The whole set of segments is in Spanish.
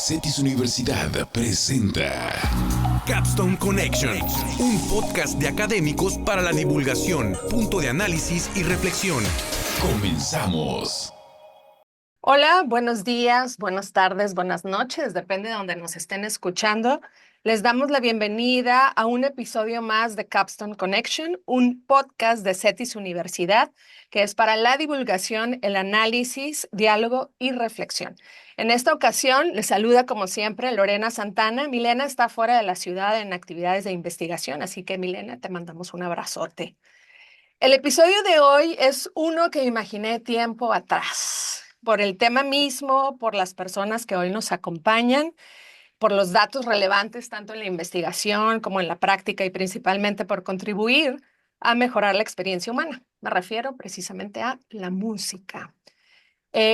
Cetis Universidad presenta Capstone Connection, un podcast de académicos para la divulgación, punto de análisis y reflexión. Comenzamos. Hola, buenos días, buenas tardes, buenas noches, depende de donde nos estén escuchando. Les damos la bienvenida a un episodio más de Capstone Connection, un podcast de Cetis Universidad que es para la divulgación, el análisis, diálogo y reflexión. En esta ocasión les saluda como siempre Lorena Santana. Milena está fuera de la ciudad en actividades de investigación, así que Milena, te mandamos un abrazote. El episodio de hoy es uno que imaginé tiempo atrás, por el tema mismo, por las personas que hoy nos acompañan, por los datos relevantes tanto en la investigación como en la práctica y principalmente por contribuir a mejorar la experiencia humana. Me refiero precisamente a la música.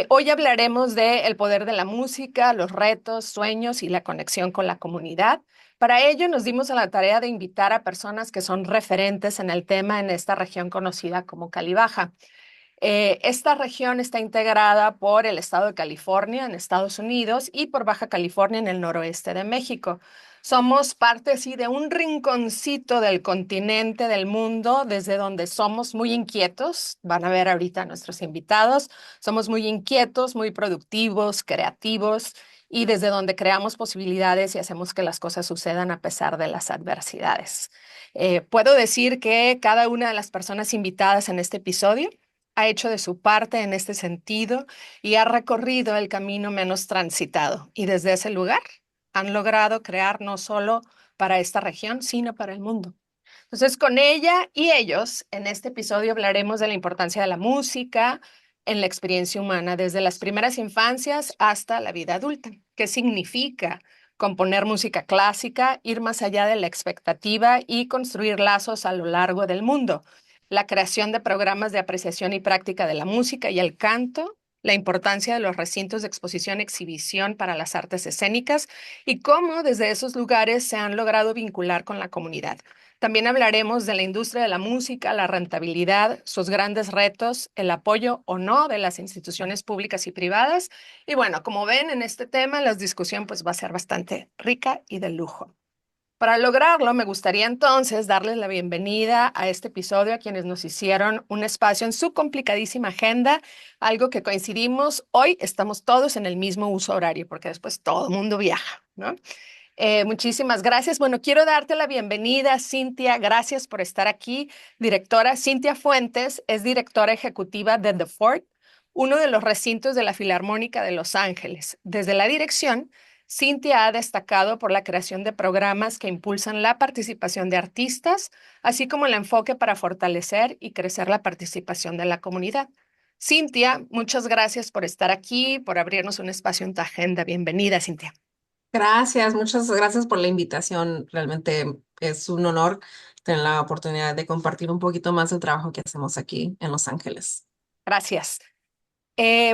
Hoy hablaremos del poder de la música, los retos, sueños y la conexión con la comunidad. Para ello nos dimos a la tarea de invitar a personas que son referentes en el tema en esta región conocida como Cali Baja. Esta región está integrada por el estado de California en Estados Unidos y por Baja California en el noroeste de México. Somos parte sí, de un rinconcito del continente, del mundo, desde donde somos muy inquietos. Van a ver ahorita a nuestros invitados. Somos muy inquietos, muy productivos, creativos y desde donde creamos posibilidades y hacemos que las cosas sucedan a pesar de las adversidades. Puedo decir que cada una de las personas invitadas en este episodio ha hecho de su parte en este sentido y ha recorrido el camino menos transitado. Y desde ese lugar han logrado crear no solo para esta región, sino para el mundo. Entonces, con ella y ellos, en este episodio hablaremos de la importancia de la música en la experiencia humana, desde las primeras infancias hasta la vida adulta. ¿Qué significa componer música clásica, ir más allá de la expectativa y construir lazos a lo largo del mundo? La creación de programas de apreciación y práctica de la música y el canto, la importancia de los recintos de exposición y exhibición para las artes escénicas y cómo desde esos lugares se han logrado vincular con la comunidad. También hablaremos de la industria de la música, la rentabilidad, sus grandes retos, el apoyo o no de las instituciones públicas y privadas. Y bueno, como ven en este tema, la discusión pues va a ser bastante rica y de lujo. Para lograrlo, me gustaría entonces darles la bienvenida a este episodio a quienes nos hicieron un espacio en su complicadísima agenda, algo que coincidimos, hoy estamos todos en el mismo uso horario, porque después todo el mundo viaja, ¿no? Muchísimas gracias. Bueno, quiero darte la bienvenida, Cintia. Gracias por estar aquí. Directora Cintia Fuentes es directora ejecutiva de The Fort, uno de los recintos de la Filarmónica de Los Ángeles. Desde la dirección, Cintia ha destacado por la creación de programas que impulsan la participación de artistas, así como el enfoque para fortalecer y crecer la participación de la comunidad. Cintia, muchas gracias por estar aquí, por abrirnos un espacio en tu agenda. Bienvenida, Cintia. Gracias, muchas gracias por la invitación. Realmente es un honor tener la oportunidad de compartir un poquito más del trabajo que hacemos aquí en Los Ángeles. Gracias.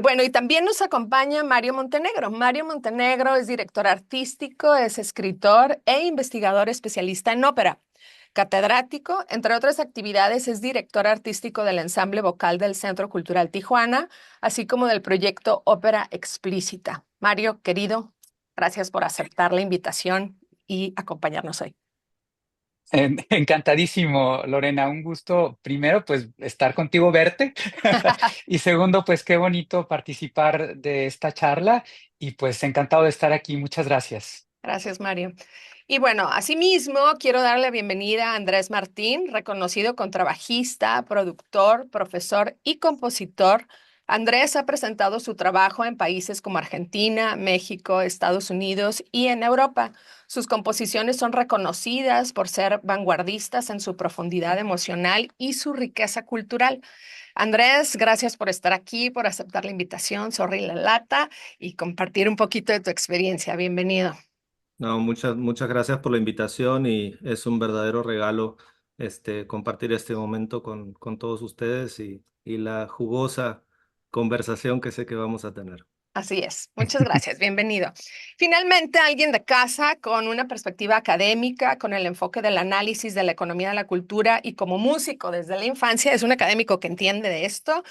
Bueno, y también nos acompaña Mario Montenegro. Mario Montenegro es director artístico, es escritor e investigador especialista en ópera. Catedrático, entre otras actividades, es director artístico del ensamble vocal del Centro Cultural Tijuana, así como del proyecto Ópera Explícita. Mario, querido, gracias por aceptar la invitación y acompañarnos hoy. Encantadísimo, Lorena. Un gusto, primero, pues estar contigo, verte. Y segundo, pues qué bonito participar de esta charla y pues encantado de estar aquí. Muchas gracias. Gracias, Mario. Y bueno, asimismo, quiero darle la bienvenida a Andrés Martín, reconocido contrabajista, productor, profesor y compositor. Andrés ha presentado su trabajo en países como Argentina, México, Estados Unidos y en Europa. Sus composiciones son reconocidas por ser vanguardistas en su profundidad emocional y su riqueza cultural. Andrés, gracias por estar aquí, por aceptar la invitación, sorry la lata y compartir un poquito de tu experiencia. Bienvenido. No, muchas gracias por la invitación y es un verdadero regalo compartir este momento con todos ustedes y la jugosa conversación que sé que vamos a tener. Así es. Muchas gracias. Bienvenido. Finalmente, alguien de casa con una perspectiva académica, con el enfoque del análisis de la economía de la cultura y como músico desde la infancia, es un académico que entiende de esto.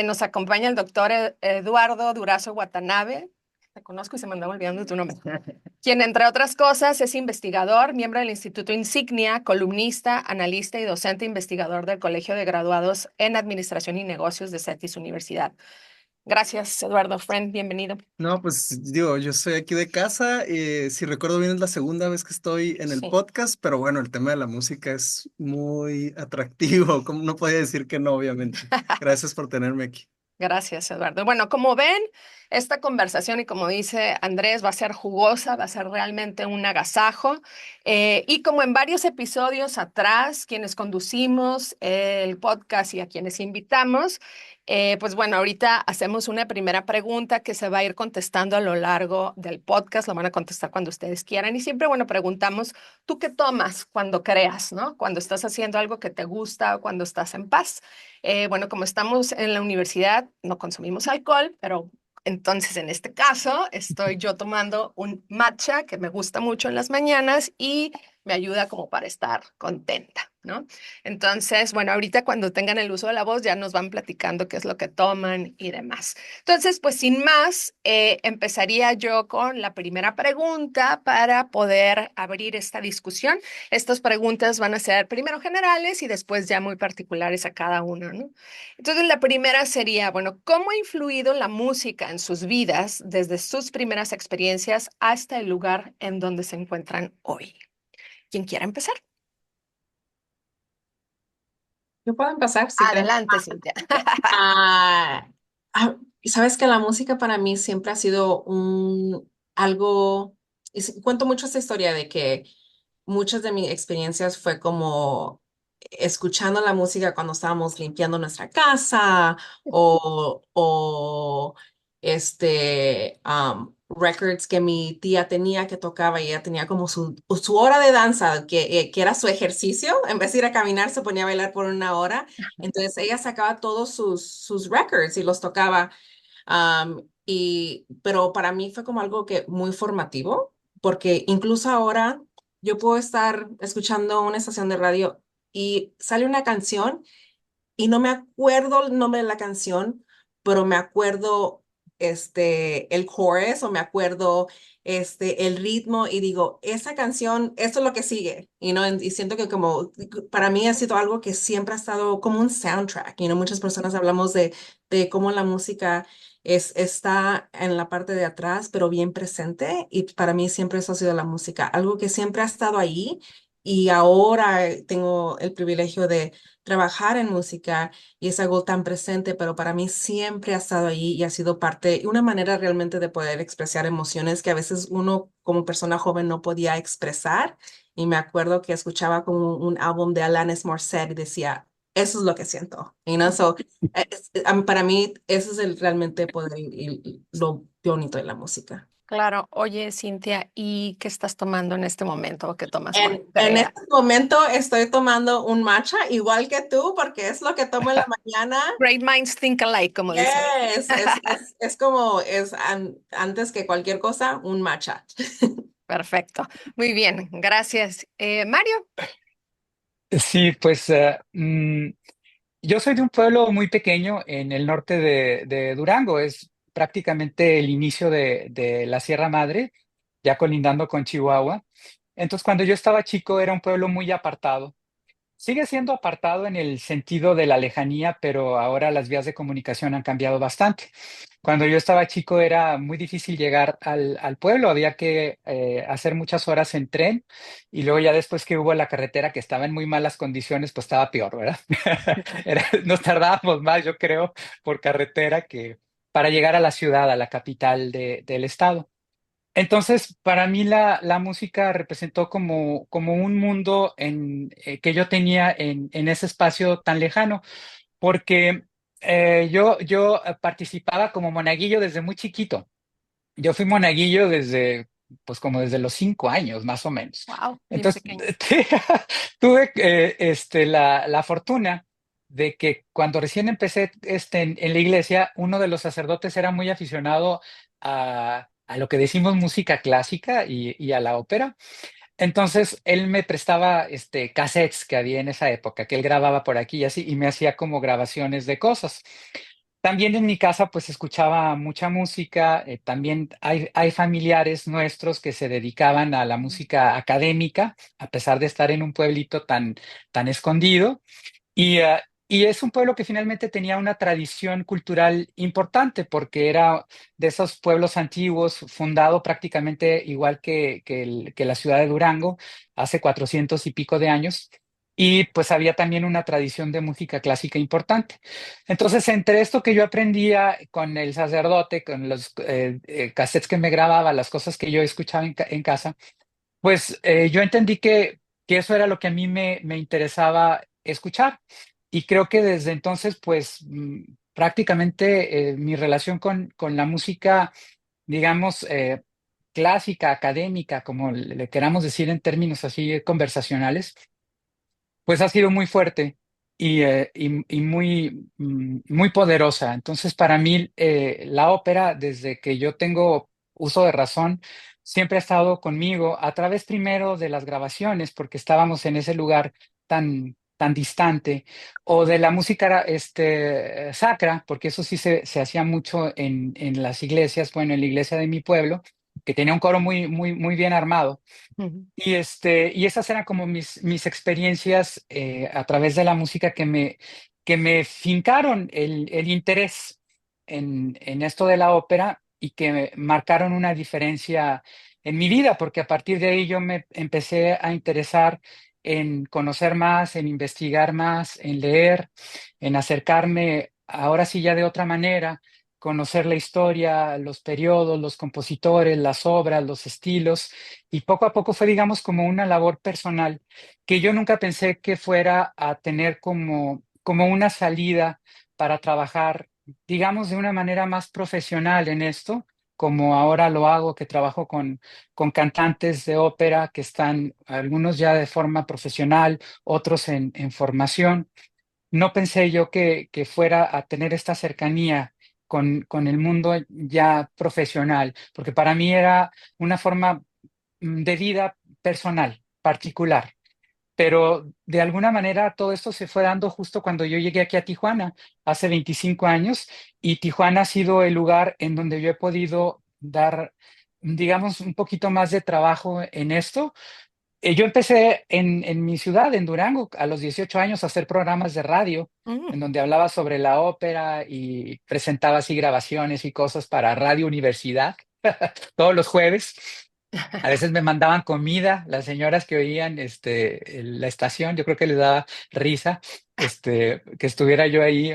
Nos acompaña el doctor Eduardo Durazo Watanabe, te conozco y se me andaba olvidando tu nombre. Quien, entre otras cosas, es investigador, miembro del Instituto Insignia, columnista, analista y docente investigador del Colegio de Graduados en Administración y Negocios de CETIS Universidad. Gracias, Eduardo Friend, bienvenido. No, pues digo, yo estoy aquí de casa. Si recuerdo bien, es la segunda vez que estoy en el Sí. podcast, pero bueno, el tema de la música es muy atractivo. Como no podía decir que no, obviamente. Gracias por tenerme aquí. Gracias, Eduardo. Bueno, como ven, esta conversación, y como dice Andrés, va a ser jugosa, va a ser realmente un agasajo. Y como en varios episodios atrás, quienes conducimos el podcast y a quienes invitamos, pues bueno, ahorita hacemos una primera pregunta que se va a ir contestando a lo largo del podcast. Lo van a contestar cuando ustedes quieran. Y siempre, bueno, preguntamos, ¿tú qué tomas cuando creas, ¿no? Cuando estás haciendo algo que te gusta o cuando estás en paz. Bueno, como estamos en la universidad, no consumimos alcohol, pero entonces en este caso estoy yo tomando un matcha que me gusta mucho en las mañanas y me ayuda como para estar contenta, ¿no? Entonces, bueno, ahorita cuando tengan el uso de la voz ya nos van platicando qué es lo que toman y demás. Entonces, pues sin más, empezaría yo con la primera pregunta para poder abrir esta discusión. Estas preguntas van a ser primero generales y después ya muy particulares a cada uno, ¿no? Entonces, la primera sería, bueno, ¿cómo ha influido la música en sus vidas desde sus primeras experiencias hasta el lugar en donde se encuentran hoy? ¿Quién quiera empezar? Yo puedo empezar si quieres. Adelante, Cintia. Ah, y sabes que la música para mí siempre ha sido un algo, cuento mucho esta historia de que muchas de mis experiencias fue como escuchando la música cuando estábamos limpiando nuestra casa o records que mi tía tenía que tocaba y ella tenía como su hora de danza, que era su ejercicio. En vez de ir a caminar, se ponía a bailar por una hora. Entonces ella sacaba todos sus records y los tocaba. Pero para mí fue como algo que muy formativo, porque incluso ahora yo puedo estar escuchando una estación de radio y sale una canción y no me acuerdo el nombre de la canción, pero me acuerdo el chorus o me acuerdo el ritmo y digo, esa canción, esto es lo que sigue, y siento que como para mí ha sido algo que siempre ha estado como un soundtrack, muchas personas hablamos de cómo la música está en la parte de atrás, pero bien presente, y para mí siempre eso ha sido la música, algo que siempre ha estado ahí. Y ahora tengo el privilegio de trabajar en música y es algo tan presente, pero para mí siempre ha estado ahí y ha sido parte, una manera realmente de poder expresar emociones que a veces uno como persona joven no podía expresar. Y me acuerdo que escuchaba como un álbum de Alanis Morissette y decía, eso es lo que siento. So, para mí, eso es el realmente poder y lo bonito de la música. Claro, oye, Cintia, ¿y qué estás tomando en este momento o qué tomas cuando En creas? este momento estoy tomando un matcha, igual que tú, porque es lo que tomo en la mañana. Great minds think alike, como dicen. Es como antes que cualquier cosa, un matcha. Perfecto. Muy bien, gracias. Mario. Sí, pues yo soy de un pueblo muy pequeño en el norte de Durango. Es prácticamente el inicio de la Sierra Madre, ya colindando con Chihuahua. Entonces, cuando yo estaba chico, era un pueblo muy apartado. Sigue siendo apartado en el sentido de la lejanía, pero ahora las vías de comunicación han cambiado bastante. Cuando yo estaba chico era muy difícil llegar al pueblo, había que hacer muchas horas en tren y luego ya después que hubo la carretera que estaba en muy malas condiciones, pues estaba peor, ¿verdad? Nos tardábamos más, yo creo, por carretera que para llegar a la ciudad, a la capital del estado. Entonces, para mí la música representó como un mundo que yo tenía en ese espacio tan lejano, porque yo participaba como monaguillo desde muy chiquito. Yo fui monaguillo pues como desde los 5 años, más o menos. Wow, bien Entonces, pequeño. tuve la fortuna de que cuando recién empecé en la iglesia, uno de los sacerdotes era muy aficionado a lo que decimos música clásica y a la ópera. Entonces, él me prestaba cassettes que había en esa época, que él grababa por aquí y así, y me hacía como grabaciones de cosas. También en mi casa pues escuchaba mucha música, también hay familiares nuestros que se dedicaban a la música académica, a pesar de estar en un pueblito tan escondido. Y es un pueblo que finalmente tenía una tradición cultural importante porque era de esos pueblos antiguos, fundado prácticamente igual que la ciudad de Durango, hace 400 y pico de años. Y pues había también una tradición de música clásica importante. Entonces, entre esto que yo aprendía con el sacerdote, con los cassettes que me grababa, las cosas que yo escuchaba en casa, pues yo entendí que eso era lo que a mí me interesaba escuchar. Y creo que desde entonces, pues prácticamente mi relación con la música, digamos, clásica, académica, como le queramos decir en términos así conversacionales, pues ha sido muy fuerte y muy, muy poderosa. Entonces, para mí, la ópera, desde que yo tengo uso de razón, siempre ha estado conmigo a través primero de las grabaciones, porque estábamos en ese lugar tan distante, o de la música sacra, porque eso sí se hacía mucho en las iglesias, bueno, en la iglesia de mi pueblo, que tenía un coro muy bien armado. Ujú. Y esas eran como mis experiencias a través de la música que me fincaron el interés en esto de la ópera y que marcaron una diferencia en mi vida, porque a partir de ahí yo me empecé a interesar en conocer más, en investigar más, en leer, en acercarme ahora sí ya de otra manera, conocer la historia, los periodos, los compositores, las obras, los estilos. Y poco a poco fue, digamos, como una labor personal que yo nunca pensé que fuera a tener como una salida para trabajar, digamos, de una manera más profesional en esto, como ahora lo hago, que trabajo con cantantes de ópera que están, algunos ya de forma profesional, otros en formación. No pensé yo que fuera a tener esta cercanía con el mundo ya profesional, porque para mí era una forma de vida personal, particular. Pero de alguna manera todo esto se fue dando justo cuando yo llegué aquí a Tijuana, hace 25 años, y Tijuana ha sido el lugar en donde yo he podido dar, digamos, un poquito más de trabajo en esto. Yo empecé en mi ciudad, en Durango, a los 18 años a hacer programas de radio, Mm. en donde hablaba sobre la ópera y presentaba así grabaciones y cosas para Radio Universidad todos los jueves. A veces me mandaban comida, las señoras que oían la estación, yo creo que les daba risa que estuviera yo ahí.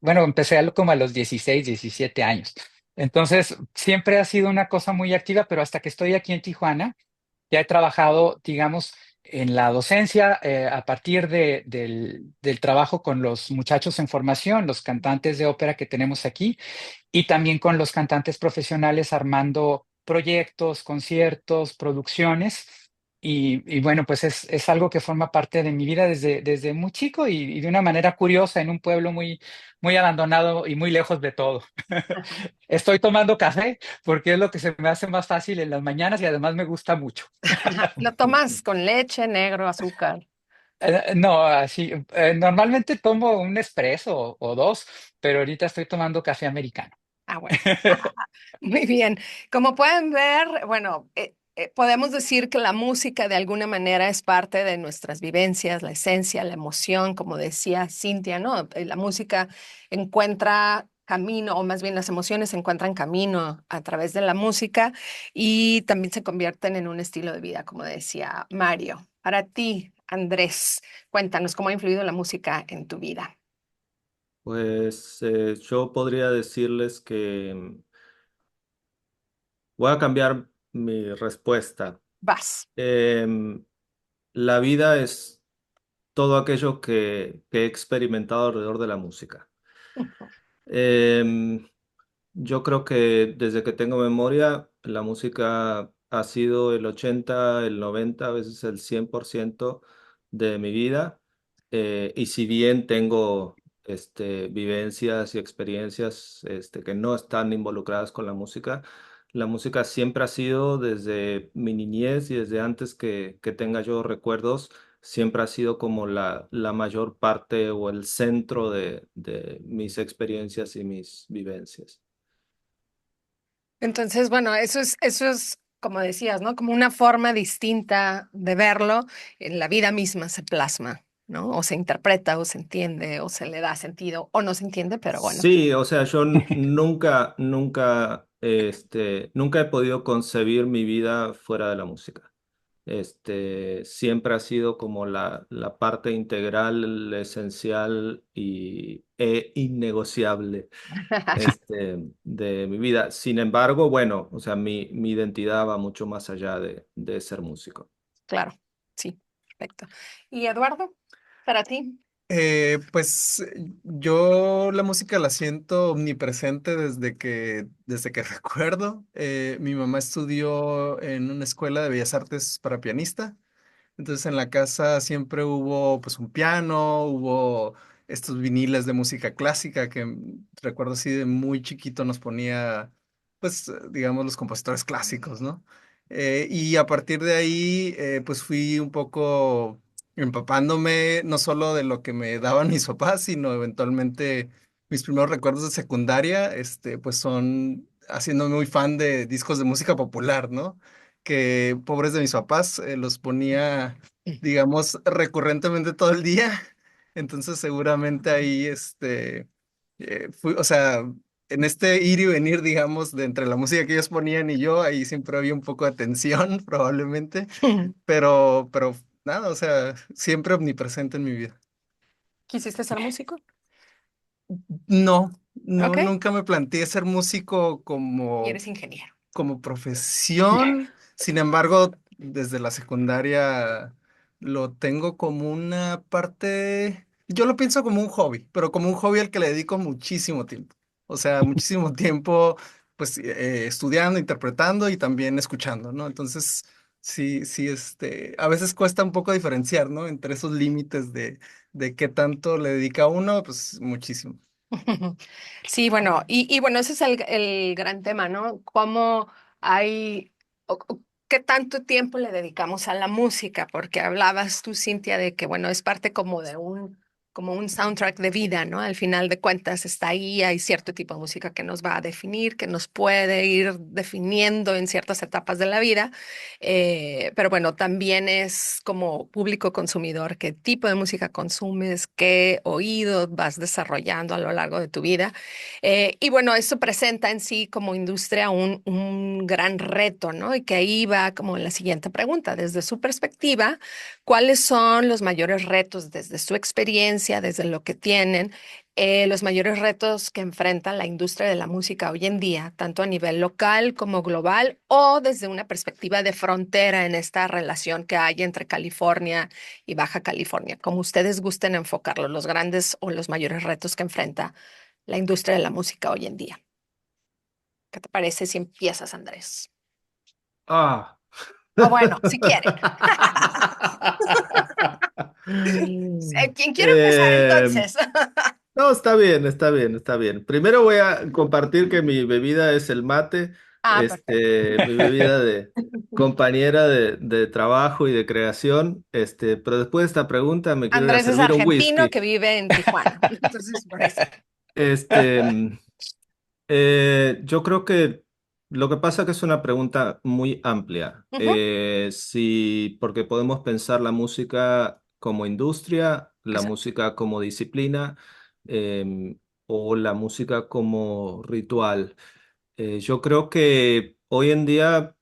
Bueno, empecé como a los 16, 17 años. Entonces, siempre ha sido una cosa muy activa, pero hasta que estoy aquí en Tijuana, ya he trabajado, digamos, en la docencia a partir del trabajo con los muchachos en formación, los cantantes de ópera que tenemos aquí, y también con los cantantes profesionales armando proyectos, conciertos, producciones. Y bueno, pues es algo que forma parte de mi vida desde muy chico y de una manera curiosa en un pueblo muy abandonado y muy lejos de todo. Estoy tomando café porque es lo que se me hace más fácil en las mañanas y además me gusta mucho. ¿Lo tomas con leche, negro, azúcar? No, así, normalmente tomo un espresso o dos, pero ahorita estoy tomando café americano. Ah, bueno. Muy bien. Como pueden ver, bueno, podemos decir que la música de alguna manera es parte de nuestras vivencias, la esencia, la emoción, como decía Cintia, ¿no? La música encuentra camino, o más bien las emociones encuentran camino a través de la música y también se convierten en un estilo de vida, como decía Mario. Para ti, Andrés, cuéntanos cómo ha influido la música en tu vida. Pues yo podría decirles que voy a cambiar mi respuesta. Vas. Em, la vida es todo aquello que he experimentado alrededor de la música. Em, yo creo que desde que tengo memoria, la música ha sido el 80, el 90, a veces el 100% de mi vida. Y si bien tengo vivencias y experiencias que no están involucradas con la música siempre ha sido desde mi niñez y desde antes que tenga yo recuerdos, siempre ha sido como la mayor parte o el centro de mis experiencias y mis vivencias. Entonces, bueno, eso es, como decías, ¿no? Como una forma distinta de verlo, en la vida misma se plasma, ¿no? O se interpreta, o se entiende, o se le da sentido, o no se entiende, pero bueno. Sí, o sea, yo nunca he podido concebir mi vida fuera de la música. Siempre ha sido como la parte integral, esencial e innegociable, de mi vida. Sin embargo, bueno, o sea, mi identidad va mucho más allá de ser músico. Claro, sí, perfecto. ¿Y Eduardo, para ti? Pues yo la música la siento omnipresente desde que recuerdo. Mi mamá estudió en una escuela de bellas artes para pianista. Entonces en la casa siempre hubo pues un piano, hubo estos viniles de música clásica que recuerdo así de muy chiquito nos ponía pues digamos los compositores clásicos, ¿no? Y a partir de ahí pues fui un poco empapándome no solo de lo que me daban mis papás, sino eventualmente mis primeros recuerdos de secundaria, pues son haciéndome muy fan de discos de música popular, ¿no? Que pobres de mis papás, los ponía, digamos, recurrentemente todo el día. Entonces seguramente ahí, o sea, en este ir y venir, digamos, de entre la música que ellos ponían y yo, ahí siempre había un poco de tensión, probablemente, pero nada, o sea, siempre omnipresente en mi vida. ¿Quisiste ser músico? No, no, Ok. nunca me planteé ser músico Y como eres ingeniero. como profesión. Sin embargo, desde la secundaria lo tengo como una parte, yo lo pienso como un hobby, pero como un hobby al que le dedico muchísimo tiempo. O sea, muchísimo tiempo, pues, estudiando, interpretando y también escuchando, ¿no? Entonces, sí, sí, a veces cuesta un poco diferenciar, ¿no? Entre esos límites de qué tanto le dedica uno, pues, muchísimo. Sí, bueno, y bueno, ese es el gran tema, ¿no? Cómo hay, qué tanto tiempo le dedicamos a la música, porque hablabas tú, Cintia, de que, bueno, es parte como de como un soundtrack de vida, ¿no? Al final de cuentas está ahí, hay cierto tipo de música que nos va a definir, que nos puede ir definiendo en ciertas etapas de la vida, pero bueno, también es como público consumidor, qué tipo de música consumes, qué oído vas desarrollando a lo largo de tu vida. Y bueno, eso presenta en sí como industria un gran reto, ¿no? Y que ahí va como la siguiente pregunta, desde su perspectiva, ¿cuáles son los mayores retos desde su experiencia, desde lo que tienen? Los mayores retos que enfrenta la industria de la música hoy en día, tanto a nivel local como global, o desde una perspectiva de frontera en esta relación que hay entre California y Baja California, como ustedes gusten enfocarlo, los grandes o los mayores retos que enfrenta la industria de la música hoy en día. ¿Qué te parece si empiezas, Andrés? Ah. O bueno, si quieren. ¿Quién quiere empezar Eh, entonces? no, está bien, está bien, está bien. Primero voy a compartir que mi bebida es el mate, Ah, perfecto. mi bebida de compañera de trabajo y de creación, pero después de esta pregunta me quiero ir a Andrés es servir un argentino whisky. que vive en Tijuana. Entonces, por eso. Este, yo creo que lo que pasa que es una pregunta muy amplia. Ujú, Sí, porque podemos pensar la música como industria, la exacto. música como disciplina, o la música como ritual. Yo creo que hoy en día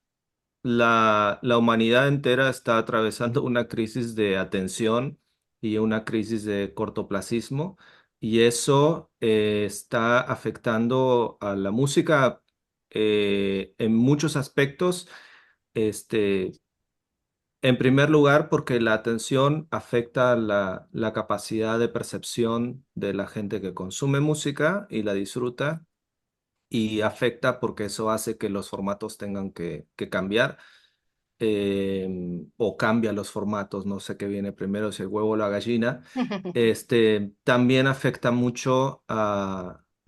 la humanidad entera está atravesando una crisis de atención y una crisis de cortoplacismo, y eso está afectando a la música en muchos aspectos. Este, en primer lugar, porque la atención afecta la capacidad de percepción de la gente que consume música y la disfruta, y afecta porque eso hace que los formatos tengan que cambiar, o cambia los formatos, no sé qué viene primero, si el huevo o la gallina. También afecta mucho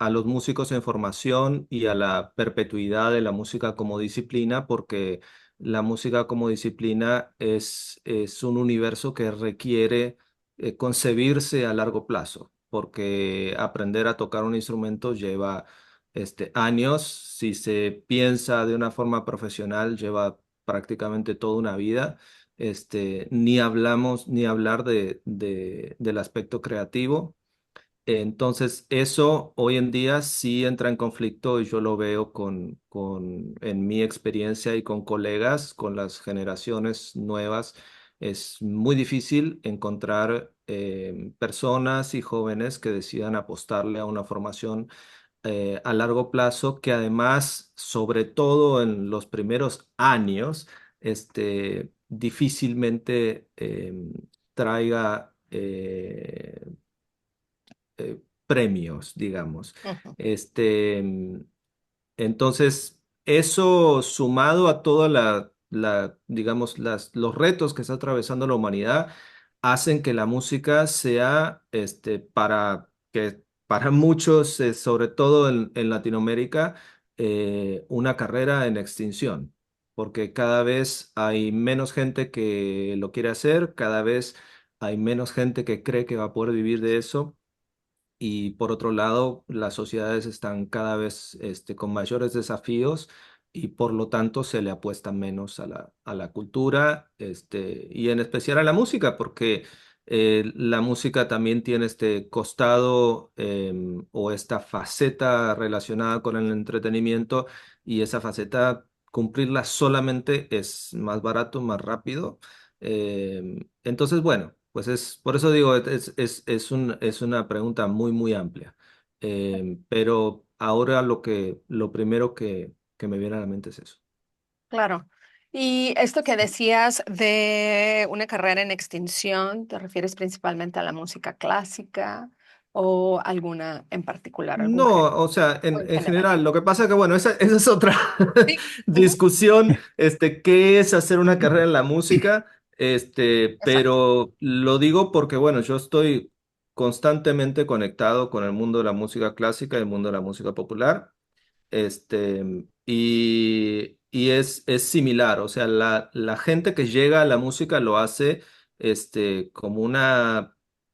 a los músicos en formación y a la perpetuidad de la música como disciplina, porque la música como disciplina es un universo que requiere concebirse a largo plazo, porque aprender a tocar un instrumento lleva años. Si se piensa de una forma profesional, lleva prácticamente toda una vida. Ni hablamos ni hablar del aspecto creativo. Entonces, eso hoy en día sí entra en conflicto y yo lo veo en mi experiencia y con colegas, con las generaciones nuevas. Es muy difícil encontrar personas y jóvenes que decidan apostarle a una formación a largo plazo, que además, sobre todo en los primeros años, difícilmente traiga premios, digamos. Ujú. Entonces, eso sumado a toda digamos, los retos que está atravesando la humanidad, hacen que la música sea, para muchos, sobre todo en Latinoamérica, una carrera en extinción, porque cada vez hay menos gente que lo quiere hacer, cada vez hay menos gente que cree que va a poder vivir de eso. Y por otro lado, las sociedades están cada vez con mayores desafíos y por lo tanto se le apuesta menos a la cultura, y en especial a la música, porque la música también tiene este costado, o esta faceta relacionada con el entretenimiento, y esa faceta, cumplirla solamente es más barato, más rápido. Entonces, bueno, pues por eso digo, es una pregunta muy, muy amplia. Pero ahora lo primero que me viene a la mente es eso. Claro. Y esto que decías de una carrera en extinción, ¿te refieres principalmente a la música clásica o alguna en particular, algún No, género o sea, o en en general? general, lo que pasa que, bueno, esa es otra Sí. Ujú. discusión, qué es hacer una carrera en la música, Exacto. pero lo digo porque, bueno, yo estoy constantemente conectado con el mundo de la música clásica y el mundo de la música popular. Y es similar, o sea, la gente que llega a la música lo hace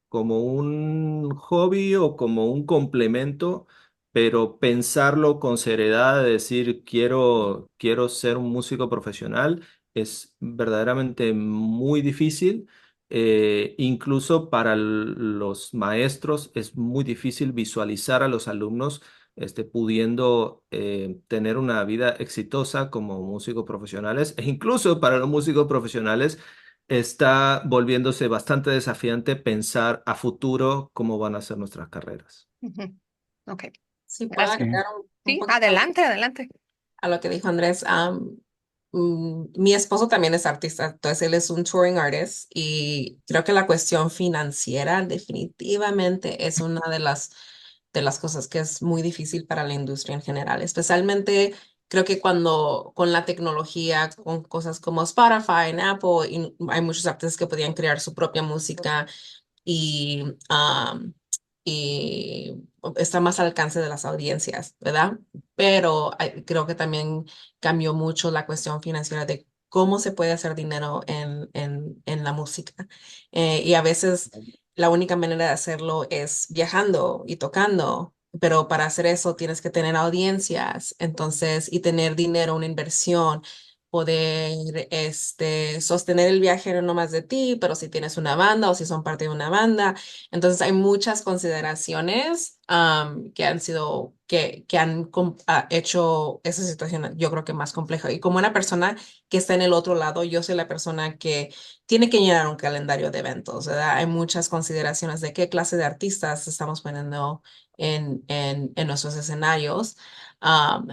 como un hobby o como un complemento, pero pensarlo con seriedad, de decir quiero ser un músico profesional, es verdaderamente muy difícil. Incluso para los maestros es muy difícil visualizar a los alumnos pudiendo tener una vida exitosa como músicos profesionales, e incluso para los músicos profesionales está volviéndose bastante desafiante pensar a futuro cómo van a ser nuestras carreras. Ujú. Ok, Si puedo gracias. Sí. agregar un Sí, poquito adelante, adelante. a lo que dijo Andrés. Mi esposo también es artista, entonces él es un touring artist y creo que la cuestión financiera definitivamente es una de las cosas que es muy difícil para la industria en general, especialmente creo que cuando con la tecnología, con cosas como Spotify and Apple, y hay muchos artistas que podían crear su propia música y, y está más al alcance de las audiencias, ¿verdad? Pero creo que también cambió mucho la cuestión financiera de cómo se puede hacer dinero en la música. Y a veces la única manera de hacerlo es viajando y tocando. Pero para hacer eso tienes que tener audiencias, entonces, y tener dinero, una inversión, poder sostener el viaje no nomás de ti, pero si tienes una banda o si son parte de una banda. Entonces hay muchas consideraciones que han sido, que han hecho esa situación yo creo que más compleja. Y como una persona que está en el otro lado, yo soy la persona que tiene que llenar un calendario de eventos, ¿verdad? Hay muchas consideraciones de qué clase de artistas estamos poniendo en nuestros escenarios.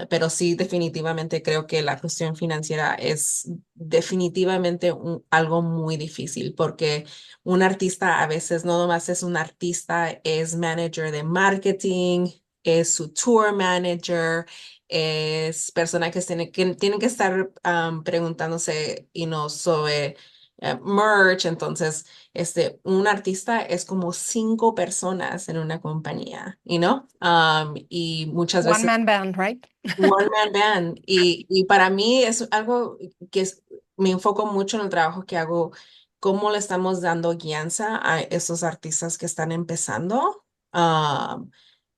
Pero sí, definitivamente creo que la cuestión financiera es definitivamente algo muy difícil porque un artista a veces no nomás es un artista, es manager de marketing, es su tour manager, es persona que tienen que estar preguntándose y no sobre merch. Entonces, un artista es como 5 personas en una compañía, y muchas One veces man band, right? one man band. Y para mí es algo me enfoco mucho en el trabajo que hago, cómo le estamos dando guianza a esos artistas que están empezando.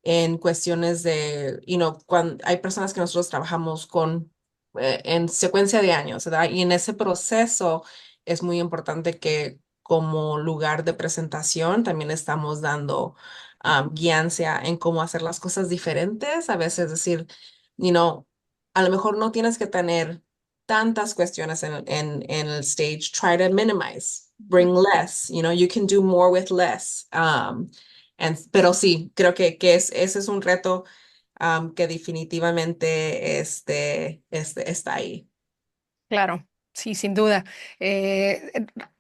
En cuestiones de, cuando hay personas que nosotros trabajamos con en secuencia de años, ¿verdad? Y en ese proceso es muy importante que como lugar de presentación también estamos dando guianza en cómo hacer las cosas diferentes. A veces decir, you know, a lo mejor no tienes que tener tantas cuestiones en el stage. Try to minimize, bring less, you can do more with less. Pero sí, creo que ese es un reto que definitivamente está ahí. Claro, sí, sin duda.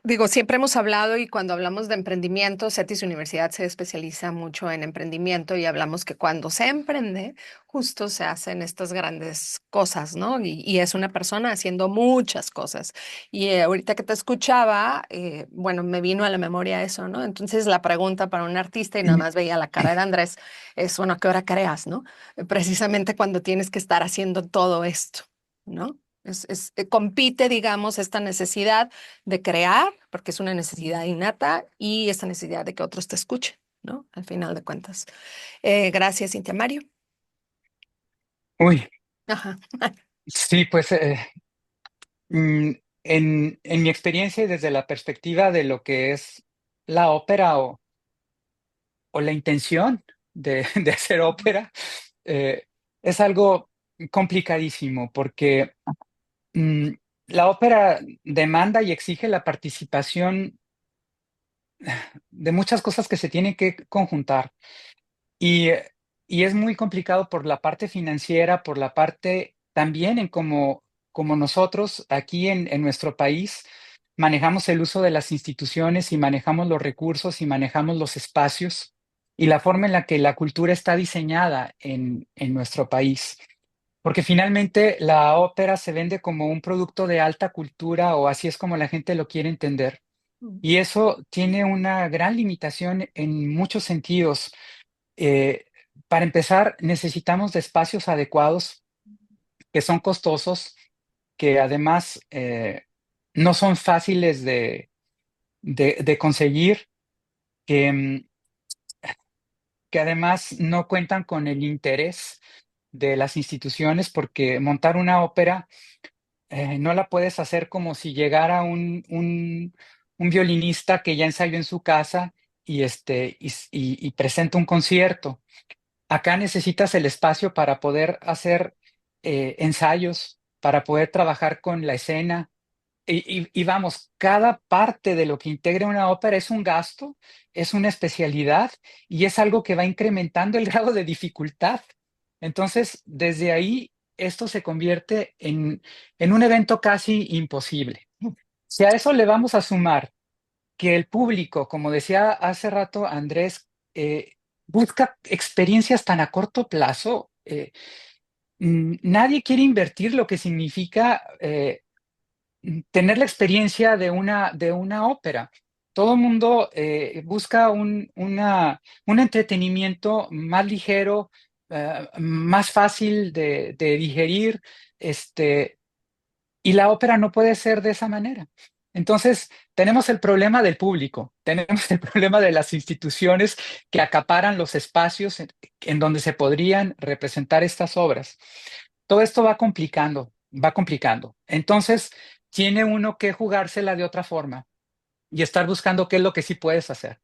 Digo, siempre hemos hablado y cuando hablamos de emprendimiento, CETIS Universidad se especializa mucho en emprendimiento y hablamos que cuando se emprende, justo se hacen estas grandes cosas, ¿no? Y es una persona haciendo muchas cosas. Y ahorita que te escuchaba, bueno, me vino a la memoria eso, ¿no? Entonces la pregunta para un artista, y nada más veía la cara de Andrés, es, bueno, ¿a qué hora creas, no? Precisamente cuando tienes que estar haciendo todo esto, ¿no? Compite, digamos, esta necesidad de crear, porque es una necesidad innata, y esta necesidad de que otros te escuchen, ¿no? Al final de cuentas. Gracias, Cintia Mario. Uy, Ajá. sí, pues mm, en mi experiencia y desde la perspectiva de lo que es la ópera o la intención de hacer ópera, eh, es algo complicadísimo porque mm, la ópera demanda y exige la participación de muchas cosas que se tienen que conjuntar. Y, y es muy complicado por la parte financiera, por la parte también en como nosotros aquí en nuestro país manejamos el uso de las instituciones y manejamos los recursos y manejamos los espacios y la forma en la que la cultura está diseñada en nuestro país. Porque finalmente la ópera se vende como un producto de alta cultura o así es como la gente lo quiere entender. Y eso tiene una gran limitación en muchos sentidos. Eh, para empezar, necesitamos de espacios adecuados que son costosos, que además no son fáciles de conseguir, que, que además no cuentan con el interés de las instituciones, porque montar una ópera no la puedes hacer como si llegara un violinista que ya ensayó en su casa y presenta un concierto. Acá necesitas el espacio para poder hacer ensayos, para poder trabajar con la escena. Y vamos, cada parte de lo que integra una ópera es un gasto, es una especialidad y es algo que va incrementando el grado de dificultad. Entonces, desde ahí, esto se convierte en un evento casi imposible. Si a eso le vamos a sumar que el público, como decía hace rato Andrés, busca experiencias tan a corto plazo. Nadie quiere invertir lo que significa tener la experiencia de una ópera. Todo el mundo busca un entretenimiento más ligero, más fácil de digerir, este, y la ópera no puede ser de esa manera. Entonces, tenemos el problema del público, tenemos el problema de las instituciones que acaparan los espacios en donde se podrían representar estas obras. Todo esto va complicando, va complicando. Entonces, tiene uno que jugársela de otra forma y estar buscando qué es lo que sí puedes hacer.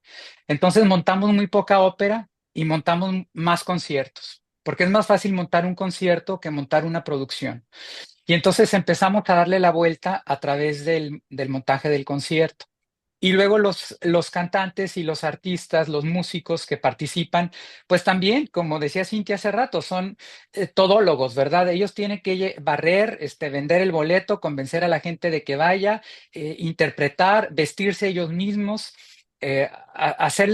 Entonces, montamos muy poca ópera y montamos más conciertos, porque es más fácil montar un concierto que montar una producción. Y entonces empezamos a darle la vuelta a través del montaje del concierto. Y luego los cantantes y los artistas, los músicos que participan, pues también, como decía Cintia hace rato, son todólogos, ¿verdad? Ellos tienen que barrer, vender el boleto, convencer a la gente de que vaya, interpretar, vestirse ellos mismos, hacer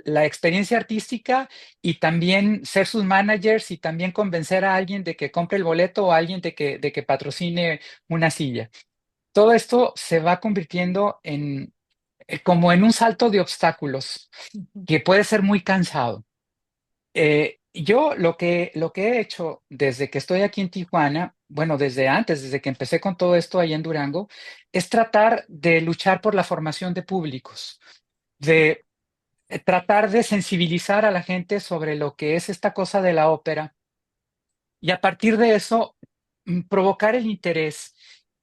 la experiencia artística y también ser sus managers y también convencer a alguien de que compre el boleto o a alguien de que patrocine una silla. todo esto se va convirtiendo en como en un salto de obstáculos Ujú. que puede ser muy cansado. Yo lo que he hecho desde que estoy aquí en Tijuana, bueno, desde antes, desde que empecé con todo esto ahí en Durango, es tratar de luchar por la formación de públicos, de tratar de sensibilizar a la gente sobre lo que es esta cosa de la ópera y a partir de eso provocar el interés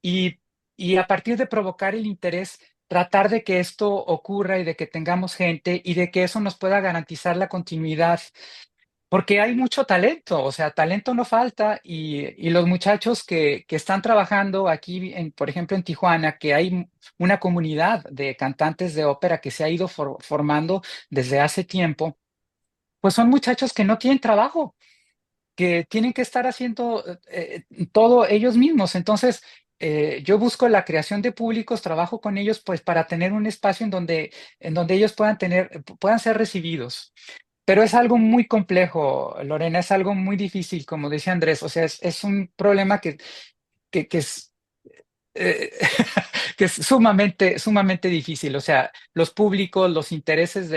y, y a partir de provocar el interés, tratar de que esto ocurra y de que tengamos gente y de que eso nos pueda garantizar la continuidad porque hay mucho talento, o sea, talento no falta y los muchachos que están trabajando aquí, por ejemplo, en Tijuana, que hay una comunidad de cantantes de ópera que se ha ido formando desde hace tiempo, pues son muchachos que no tienen trabajo, que tienen que estar haciendo todo ellos mismos. Entonces, yo busco la creación de públicos, trabajo con ellos, pues para tener un espacio en donde ellos puedan ser recibidos. Pero es algo muy complejo, Lorena, es algo muy difícil, como decía Andrés, o sea, es un problema que es, eh, que es sumamente, sumamente difícil, o sea, los públicos, los intereses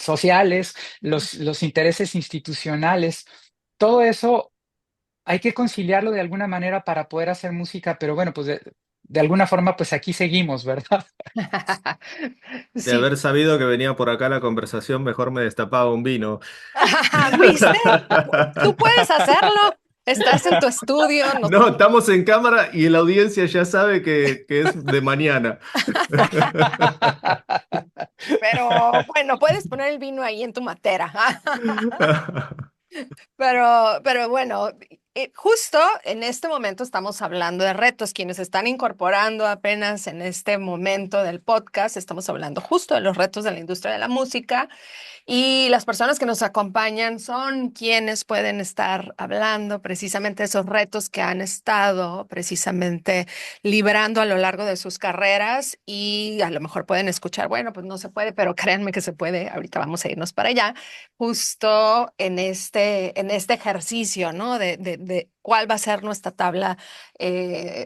sociales, los intereses institucionales, todo eso hay que conciliarlo de alguna manera para poder hacer música, pero bueno, pues de alguna forma, pues aquí seguimos, ¿verdad? De Sí. haber sabido que venía por acá la conversación, mejor me destapaba un vino. ¿Viste? Tú puedes hacerlo. Estás en tu estudio. No. No, estamos en cámara y la audiencia ya sabe que es de mañana. Pero bueno, puedes poner el vino ahí en tu matera. Pero bueno, justo en este momento estamos hablando de retos. Quienes están incorporando apenas en este momento del podcast, estamos hablando justo de los retos de la industria de la música. Y las personas que nos acompañan son quienes pueden estar hablando precisamente de esos retos que han estado precisamente librando a lo largo de sus carreras y a lo mejor pueden escuchar, bueno, pues no se puede, pero créanme que se puede. Ahorita vamos a irnos para allá, justo en este ejercicio, ¿no? De cuál va a ser nuestra tabla,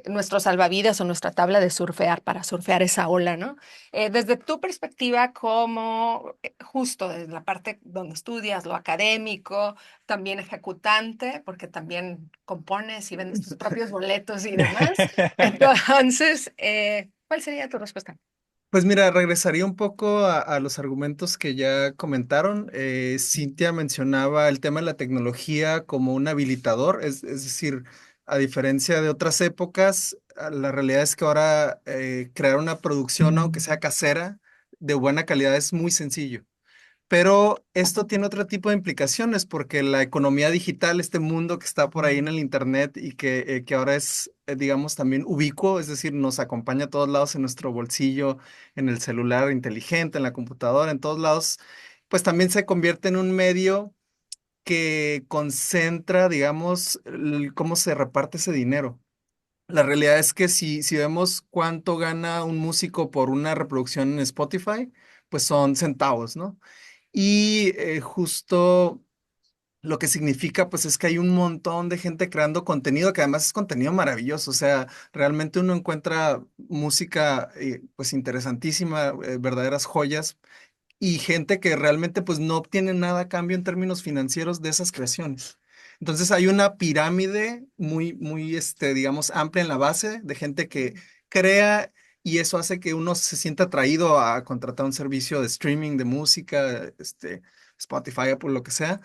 nuestro salvavidas o nuestra tabla de surfear para surfear esa ola, ¿no? Desde tu perspectiva, como justo desde la parte donde estudias, lo académico, también ejecutante, porque también compones y vendes tus propios boletos y demás. Entonces, ¿cuál sería tu respuesta? Pues mira, regresaría un poco a los argumentos que ya comentaron. Cintia mencionaba el tema de la tecnología como un habilitador, es decir, a diferencia de otras épocas, la realidad es que ahora crear una producción, aunque sea casera, de buena calidad es muy sencillo. Pero esto tiene otro tipo de implicaciones porque la economía digital, este mundo que está por ahí en el internet y que ahora es, digamos, también ubicuo, es decir, nos acompaña a todos lados en nuestro bolsillo, en el celular inteligente, en la computadora, en todos lados, pues también se convierte en un medio que concentra, digamos, cómo se reparte ese dinero. La realidad es que si vemos cuánto gana un músico por una reproducción en Spotify, pues son centavos, ¿no? Y justo lo que significa, pues es que hay un montón de gente creando contenido, que además es contenido maravilloso. O sea, realmente uno encuentra música, pues interesantísima, verdaderas joyas, y gente que realmente, pues no obtiene nada a cambio en términos financieros de esas creaciones. Entonces hay una pirámide muy, digamos, amplia en la base de gente que crea y eso hace que uno se sienta atraído a contratar un servicio de streaming de música, Spotify, Apple, lo que sea.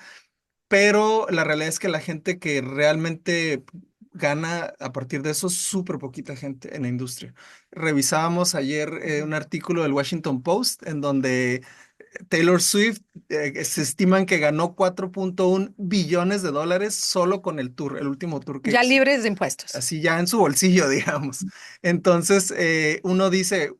Pero la realidad es que la gente que realmente gana a partir de eso es súper poquita gente en la industria. Revisábamos ayer un artículo del Washington Post en donde Taylor Swift se estiman que ganó 4.1 billones de dólares solo con el tour, el último tour que Ya hizo. libres de impuestos. Así ya en su bolsillo, digamos. Entonces, uno dice,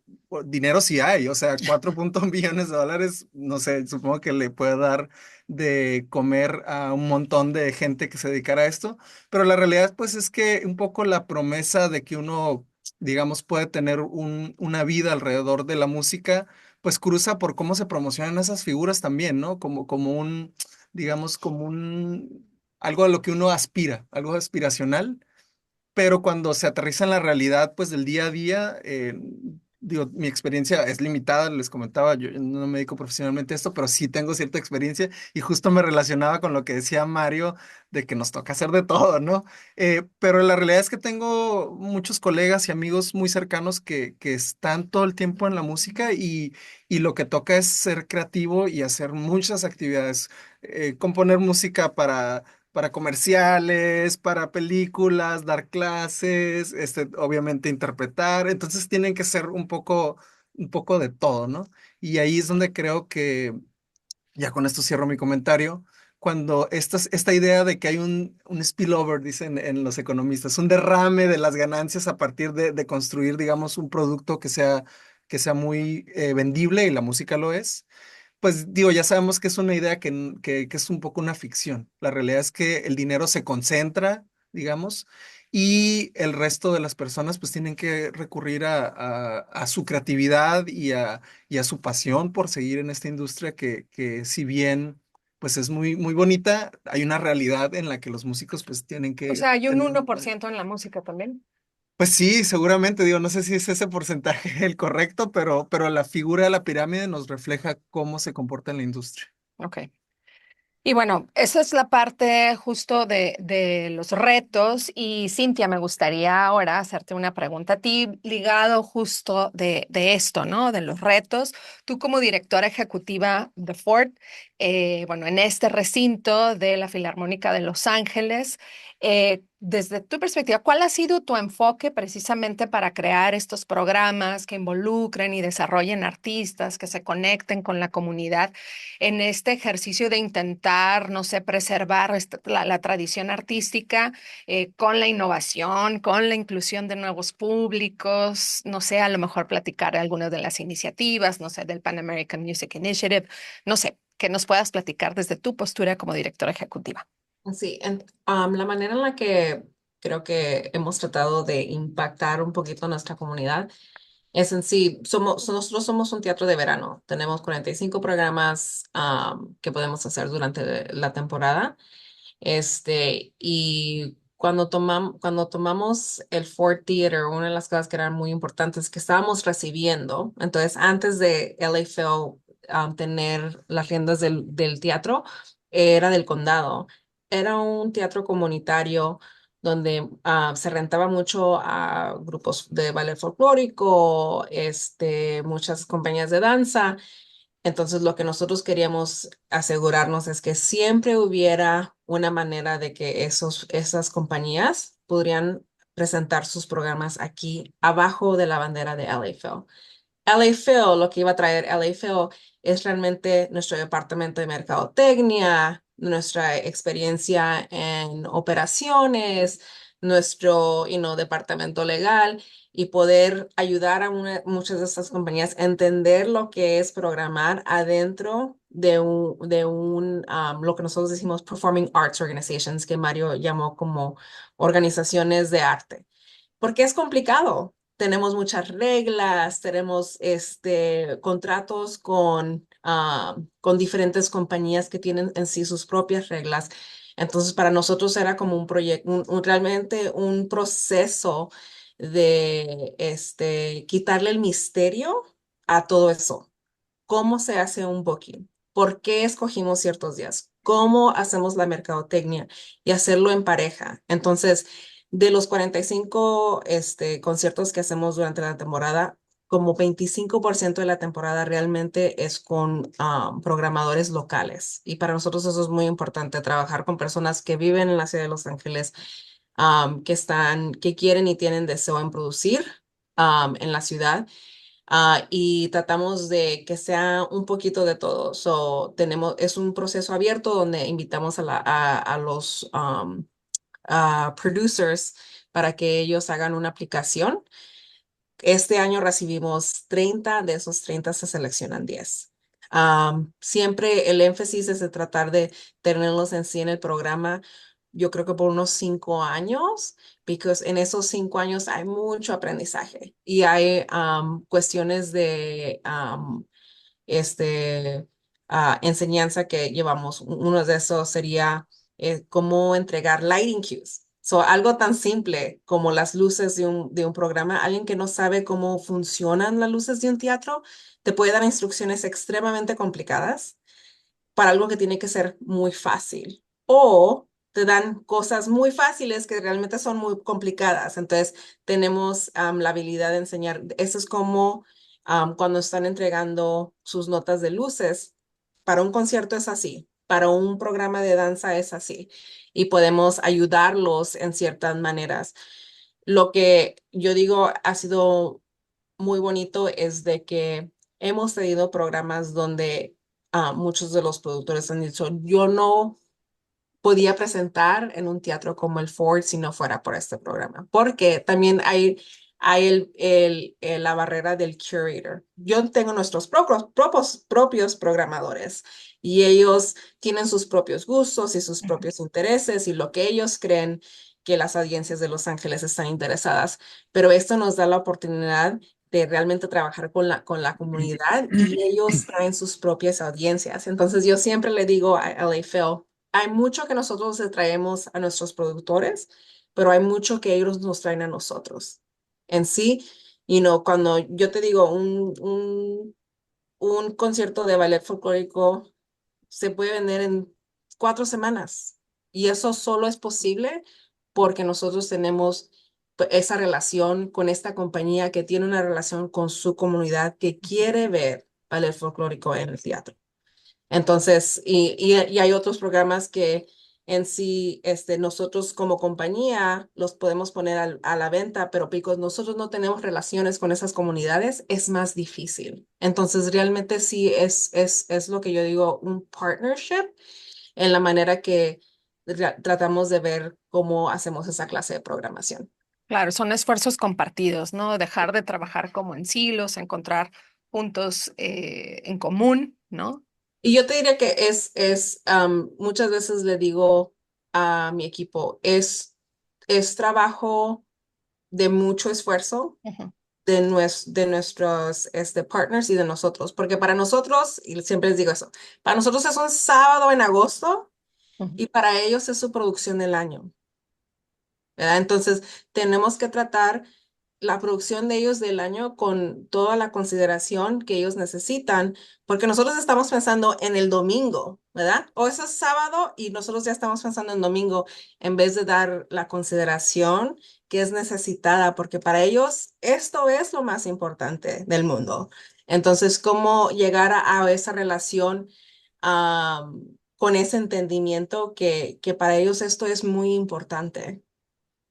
dinero sí hay, o sea, 4.1 billones de dólares, no sé, supongo que le puede dar de comer a un montón de gente que se dedicara a esto, pero la realidad pues es que un poco la promesa de que uno, digamos, puede tener una vida alrededor de la música, pues cruza por cómo se promocionan esas figuras también, ¿no? Como un, digamos, algo a lo que uno aspira, algo aspiracional pero cuando se aterriza en la realidad, pues del día a día, digo, mi experiencia es limitada, les comentaba, yo no me dedico profesionalmente a esto, pero sí tengo cierta experiencia y justo me relacionaba con lo que decía Mario, de que nos toca hacer de todo, ¿no? Pero la realidad es que tengo muchos colegas y amigos muy cercanos que están todo el tiempo en la música y lo que toca es ser creativo y hacer muchas actividades, componer música para comerciales, para películas, dar clases, obviamente interpretar. Entonces tienen que ser un poco de todo, ¿no? Y ahí es donde creo que, ya con esto cierro mi comentario, cuando esta idea de que hay un spillover, dicen en los economistas, un derrame de las ganancias a partir de construir, digamos, un producto que sea muy vendible, y la música lo es. Pues digo, ya sabemos que es una idea que es un poco una ficción. La realidad es que el dinero se concentra, digamos, y el resto de las personas pues tienen que recurrir a su creatividad y a su pasión por seguir en esta industria que si bien pues es muy, muy bonita, hay una realidad en la que los músicos pues tienen O que sea, hay un tener. 1% en la música también. Pues sí, seguramente, digo, no sé si es ese porcentaje el correcto, pero la figura de la pirámide nos refleja cómo se comporta en la industria. Ok. Y bueno, esa es la parte justo de los retos. Y Cintia, me gustaría ahora hacerte una pregunta a ti ligado justo de esto, ¿no? De los retos. Tú como directora ejecutiva de Ford, bueno, en este recinto de la Filarmónica de Los Ángeles, desde tu perspectiva, ¿cuál ha sido tu enfoque precisamente para crear estos programas que involucren y desarrollen artistas, que se conecten con la comunidad en este ejercicio de intentar, no sé, preservar la tradición artística con la innovación, con la inclusión de nuevos públicos, no sé, a lo mejor platicar algunas de las iniciativas, no sé, del Pan American Music Initiative, no sé, que nos puedas platicar desde tu postura como directora ejecutiva? Sí, la manera en la que creo que hemos tratado de impactar un poquito nuestra comunidad es en sí, nosotros somos un teatro de verano. Tenemos 45 programas que podemos hacer durante la temporada. Y cuando tomamos el Ford Theater, una de las cosas que eran muy importantes que estábamos recibiendo, entonces antes de LA Phil tener las riendas del teatro, era del condado. Era un teatro comunitario donde se rentaba mucho a grupos de ballet folclórico, muchas compañías de danza. Entonces, lo que nosotros queríamos asegurarnos es que siempre hubiera una manera de que esas compañías podrían presentar sus programas aquí abajo de la bandera de LA Phil. LA Phil, lo que iba a traer LA Phil es realmente nuestro departamento de mercadotecnia, nuestra experiencia en operaciones, nuestro departamento legal y poder ayudar a muchas de estas compañías a entender lo que es programar adentro lo que nosotros decimos Performing Arts Organizations, que Mario llamó como organizaciones de arte. Porque es complicado. Tenemos muchas reglas, tenemos contratos con diferentes compañías que tienen en sí sus propias reglas. Entonces, para nosotros era como un proyecto, realmente un proceso de quitarle el misterio a todo eso. ¿Cómo se hace un booking? ¿Por qué escogimos ciertos días? ¿Cómo hacemos la mercadotecnia? Y hacerlo en pareja. Entonces, de los 45 conciertos que hacemos durante la temporada, como 25% de la temporada realmente es con programadores locales. Y para nosotros eso es muy importante, trabajar con personas que viven en la ciudad de Los Ángeles, que quieren y tienen deseo en producir en la ciudad. Y tratamos de que sea un poquito de todo. Es un proceso abierto donde invitamos a los a producers para que ellos hagan una aplicación. Este año recibimos 30, de esos 30 se seleccionan 10. Siempre el énfasis es de tratar de tenerlos en sí en el programa, yo creo que por unos 5 años, porque en esos 5 años hay mucho aprendizaje y hay cuestiones de este, enseñanza que llevamos. Uno de esos sería cómo entregar lighting cues. So, algo tan simple como las luces de un programa, alguien que no sabe cómo funcionan las luces de un teatro, te puede dar instrucciones extremadamente complicadas para algo que tiene que ser muy fácil. O te dan cosas muy fáciles que realmente son muy complicadas. Entonces, tenemos la habilidad de enseñar. Eso es como cuando están entregando sus notas de luces. Para un concierto es así. Para un programa de danza es así. Y podemos ayudarlos en ciertas maneras. Lo que yo digo ha sido muy bonito es de que hemos tenido programas donde muchos de los productores han dicho, yo no podía presentar en un teatro como el Ford si no fuera por este programa, porque también hay la barrera del curator. Yo tengo nuestros propios programadores y ellos tienen sus propios gustos y sus Ujú. propios intereses y lo que ellos creen que las audiencias de Los Ángeles están interesadas, pero esto nos da la oportunidad de realmente trabajar con la comunidad y ellos traen sus propias audiencias. Entonces yo siempre le digo a LA Phil, hay mucho que nosotros le traemos a nuestros productores, pero hay mucho que ellos nos traen a nosotros. En sí, cuando yo te digo un concierto de ballet folclórico se puede vender en 4 semanas y eso solo es posible porque nosotros tenemos esa relación con esta compañía que tiene una relación con su comunidad que quiere ver ballet folclórico en el teatro. Entonces, y hay otros programas que en sí, nosotros como compañía los podemos poner a la venta, pero porque nosotros no tenemos relaciones con esas comunidades, es más difícil. Entonces, realmente sí es lo que yo digo, un partnership en la manera que tratamos de ver cómo hacemos esa clase de programación. Claro, son esfuerzos compartidos, ¿no? Dejar de trabajar como en silos, encontrar puntos en común, ¿no? Y yo te diría que muchas veces le digo a mi equipo, es trabajo de mucho esfuerzo Ujú, de nuestros partners y de nosotros, porque para nosotros, y siempre les digo eso, para nosotros es un sábado en agosto ujú. y para ellos es su producción del año, ¿verdad? Entonces, tenemos que tratar la producción de ellos del año con toda la consideración que ellos necesitan, porque nosotros estamos pensando en el domingo, ¿verdad? O eso es sábado y nosotros ya estamos pensando en domingo en vez de dar la consideración que es necesitada, porque para ellos esto es lo más importante del mundo. Entonces, ¿cómo llegar a esa relación con ese entendimiento que para ellos esto es muy importante?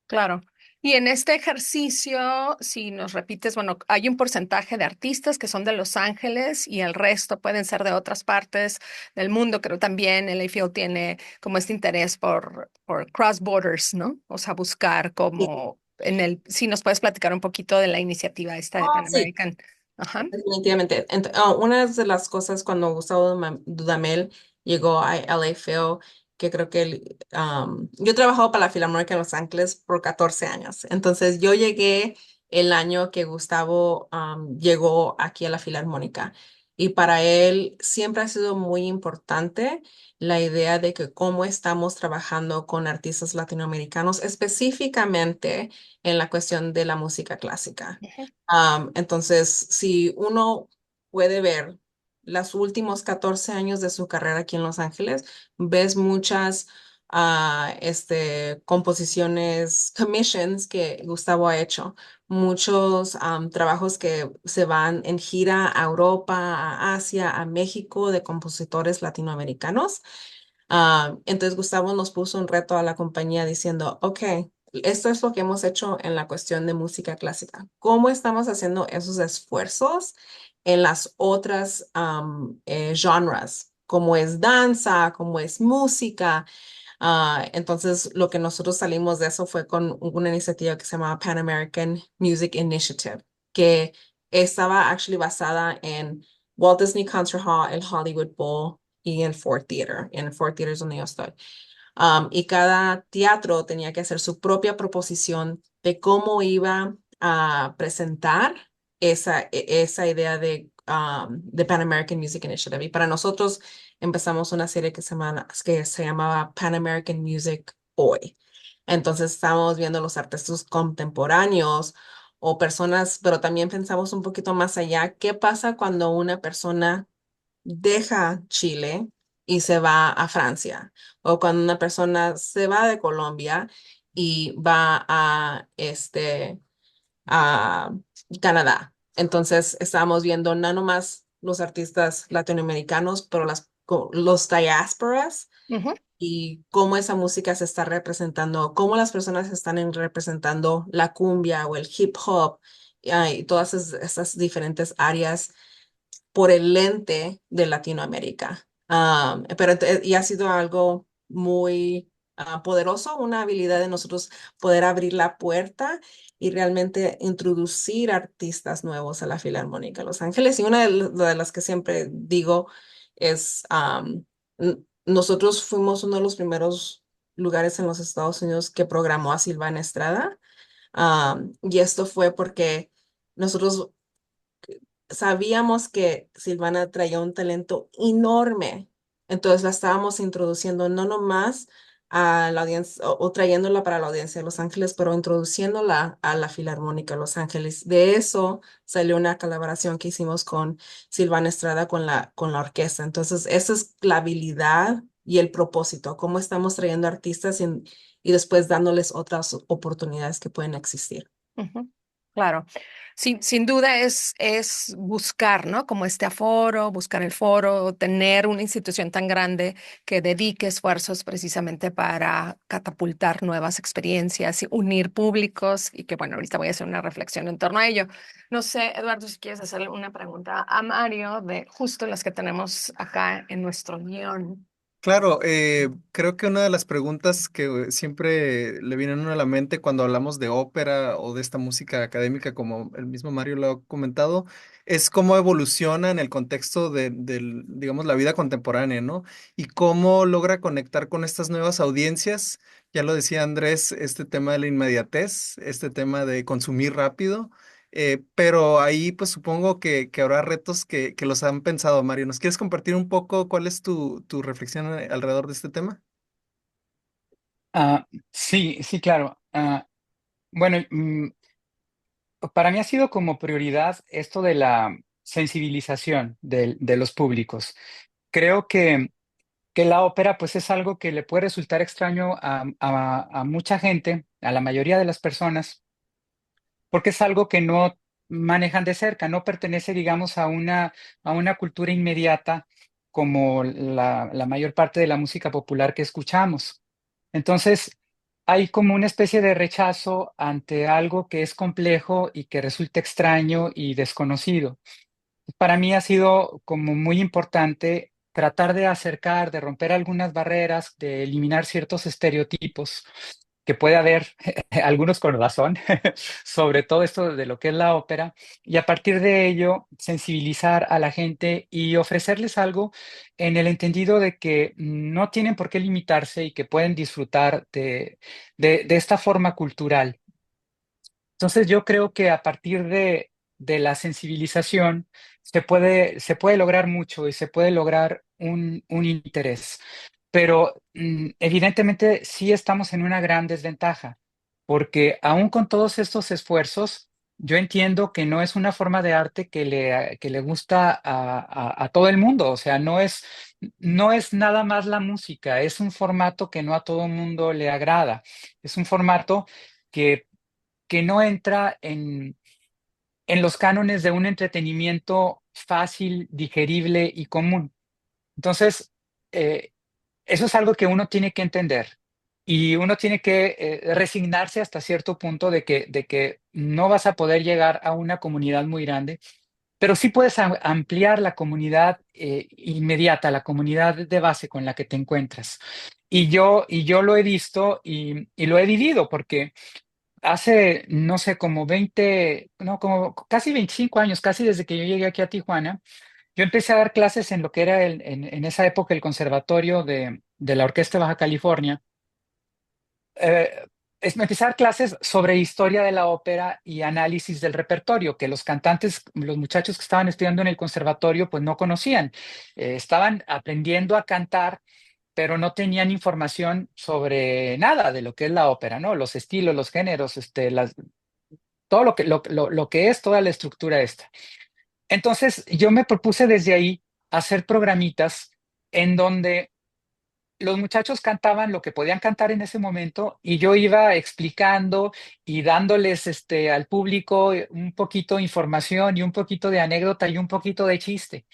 Claro. Y en este ejercicio, si nos repites, bueno, hay un porcentaje de artistas que son de Los Ángeles y el resto pueden ser de otras partes del mundo. Creo también el AFL tiene como este interés por cross borders, ¿no? O sea, buscar Sí. como si nos puedes platicar un poquito de la iniciativa esta de Oh, Pan sí. American. Ajá. Definitivamente. Una de las cosas cuando Gustavo Dudamel llegó a LA Phil, que creo que yo he trabajado para la Filarmónica en Los Ángeles por 14 años. Entonces yo llegué el año que Gustavo llegó aquí a la Filarmónica. Y para él siempre ha sido muy importante la idea de que cómo estamos trabajando con artistas latinoamericanos, específicamente en la cuestión de la música clásica. Ujú. Entonces, si uno puede ver los últimos 14 años de su carrera aquí en Los Ángeles, ves muchas composiciones, commissions que Gustavo ha hecho, muchos trabajos que se van en gira a Europa, a Asia, a México de compositores latinoamericanos. Entonces Gustavo nos puso un reto a la compañía diciendo, ok, esto es lo que hemos hecho en la cuestión de música clásica. ¿Cómo estamos haciendo esos esfuerzos en las otras genres, como es danza, como es música? Entonces, lo que nosotros salimos de eso fue con una iniciativa que se llama Pan American Music Initiative, que estaba actually basada en Walt Disney Concert Hall, el Hollywood Bowl y el Ford Theater. En el Ford Theater es donde yo estoy. Y cada teatro tenía que hacer su propia proposición de cómo iba a presentar esa idea de Pan American Music Initiative. Y para nosotros empezamos una serie que se llamaba Pan American Music Hoy. Entonces estábamos viendo los artistas contemporáneos o personas, pero también pensamos un poquito más allá. ¿Qué pasa cuando una persona deja Chile y se va a Francia? O cuando una persona se va de Colombia y va a Canadá. Entonces estábamos viendo no nomás los artistas latinoamericanos, pero los diásporas Ujú, y cómo esa música se está representando, cómo las personas están representando la cumbia o el hip hop, y todas esas diferentes áreas por el lente de Latinoamérica. Y ha sido algo muy poderoso, una habilidad de nosotros poder abrir la puerta y realmente introducir artistas nuevos a la Filarmónica de Los Ángeles. Y una de las que siempre digo es, nosotros fuimos uno de los primeros lugares en los Estados Unidos que programó a Silvana Estrada. Y esto fue porque nosotros sabíamos que Silvana traía un talento enorme, entonces la estábamos introduciendo no nomás a la audiencia o trayéndola para la audiencia de Los Ángeles, pero introduciéndola a la Filarmónica de Los Ángeles. De eso salió una colaboración que hicimos con Silvana Estrada con la orquesta. Entonces, esa es la habilidad y el propósito, cómo estamos trayendo artistas y después dándoles otras oportunidades que pueden existir. ujú. Claro, sin duda es buscar, ¿no? Como este aforo, buscar el foro, tener una institución tan grande que dedique esfuerzos precisamente para catapultar nuevas experiencias y unir públicos y que, bueno, ahorita voy a hacer una reflexión en torno a ello. No sé, Eduardo, si quieres hacerle una pregunta a Mario de justo las que tenemos acá en nuestro guión. Claro, creo que una de las preguntas que siempre le vienen a uno a la mente cuando hablamos de ópera o de esta música académica, como el mismo Mario lo ha comentado, es cómo evoluciona en el contexto digamos, la vida contemporánea, ¿no? Y cómo logra conectar con estas nuevas audiencias. Ya lo decía Andrés, este tema de la inmediatez, este tema de consumir rápido. Pero ahí pues supongo que habrá retos que los han pensado, Mario. ¿Nos quieres compartir un poco cuál es tu reflexión alrededor de este tema? Sí, sí, claro. Bueno, para mí ha sido como prioridad esto de la sensibilización de los públicos. Creo que la ópera pues es algo que le puede resultar extraño a mucha gente, a la mayoría de las personas, porque es algo que no manejan de cerca, no pertenece, digamos, a una cultura inmediata como la mayor parte de la música popular que escuchamos. Entonces, hay como una especie de rechazo ante algo que es complejo y que resulta extraño y desconocido. Para mí ha sido como muy importante tratar de acercar, de romper algunas barreras, de eliminar ciertos estereotipos que puede haber, algunos con razón, sobre todo esto de lo que es la ópera, y a partir de ello sensibilizar a la gente y ofrecerles algo en el entendido de que no tienen por qué limitarse y que pueden disfrutar de esta forma cultural. Entonces yo creo que a partir de la sensibilización se puede lograr mucho y se puede lograr un interés. Pero evidentemente sí estamos en una gran desventaja, porque aún con todos estos esfuerzos, yo entiendo que no es una forma de arte que le gusta a todo el mundo. O sea, no es nada más la música, es un formato que no a todo el mundo le agrada. Es un formato que que no entra en los cánones de un entretenimiento fácil, digerible y común. Entonces, eh, eso es algo que uno tiene que entender y uno tiene que resignarse hasta cierto punto de que no vas a poder llegar a una comunidad muy grande, pero sí puedes ampliar la comunidad inmediata, la comunidad de base con la que te encuentras. Y yo lo he visto y lo he vivido porque hace, no sé, como 20, no, como casi 25 años, casi desde que yo llegué aquí a Tijuana, yo empecé a dar clases en lo que era en esa época el conservatorio de la Orquesta de Baja California. Eh, Me empecé a dar clases sobre historia de la ópera y análisis del repertorio, que los cantantes, los muchachos que estaban estudiando en el conservatorio, pues no conocían. Estaban aprendiendo a cantar pero no tenían información sobre nada de lo que es la ópera, ¿no? Los estilos, los géneros, todo lo que es toda la estructura esta. Entonces, yo me propuse desde ahí hacer programitas en donde los muchachos cantaban lo que podían cantar en ese momento y yo iba explicando y dándoles al público un poquito de información y un poquito de anécdota y un poquito de chiste.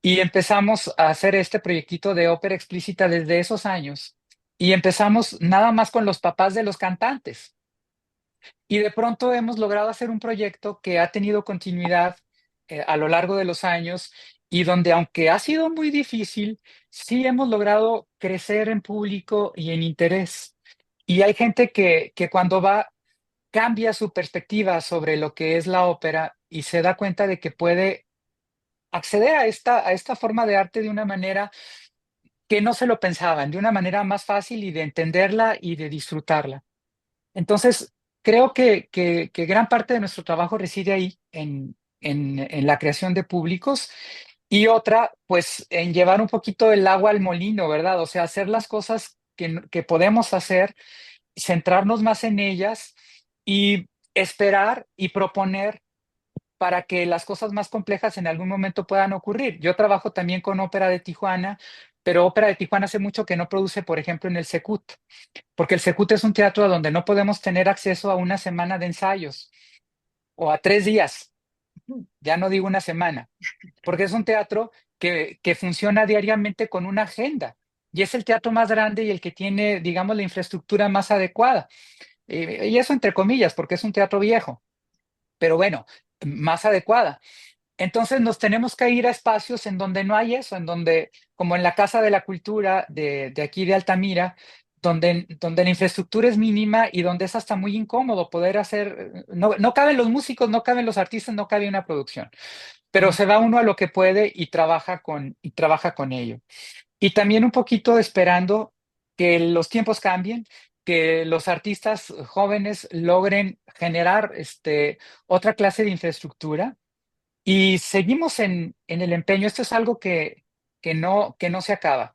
Y empezamos a hacer este proyectito de ópera explícita desde esos años y empezamos nada más con los papás de los cantantes. Y de pronto hemos logrado hacer un proyecto que ha tenido continuidad a lo largo de los años y donde, aunque ha sido muy difícil, sí hemos logrado crecer en público y en interés. Y hay gente que cuando va cambia su perspectiva sobre lo que es la ópera y se da cuenta de que puede acceder a esta forma de arte de una manera que no se lo pensaban, de una manera más fácil y de entenderla y de disfrutarla. Entonces, creo que gran parte de nuestro trabajo reside ahí, en la creación de públicos, y otra, pues, en llevar un poquito el agua al molino, ¿verdad? O sea, hacer las cosas que podemos hacer, centrarnos más en ellas y esperar y proponer para que las cosas más complejas en algún momento puedan ocurrir. Yo trabajo también con Ópera de Tijuana, pero Ópera de Tijuana hace mucho que no produce, por ejemplo, en el Secut, porque el Secut es un teatro donde no podemos tener acceso a una semana de ensayos o a 3 días, ya no digo una semana, porque es un teatro que funciona diariamente con una agenda y es el teatro más grande y el que tiene, digamos, la infraestructura más adecuada. Y eso entre comillas, porque es un teatro viejo, pero bueno, más adecuada. Entonces nos tenemos que ir a espacios en donde no hay eso, en donde, como en la Casa de la Cultura de aquí de Altamira, donde la infraestructura es mínima y donde es hasta muy incómodo poder hacer, no caben los músicos, no caben los artistas, no cabe una producción, pero se va uno a lo que puede y trabaja con ello. Y también un poquito esperando que los tiempos cambien, que los artistas jóvenes logren generar otra clase de infraestructura y seguimos en el empeño. Esto es algo que no se acaba.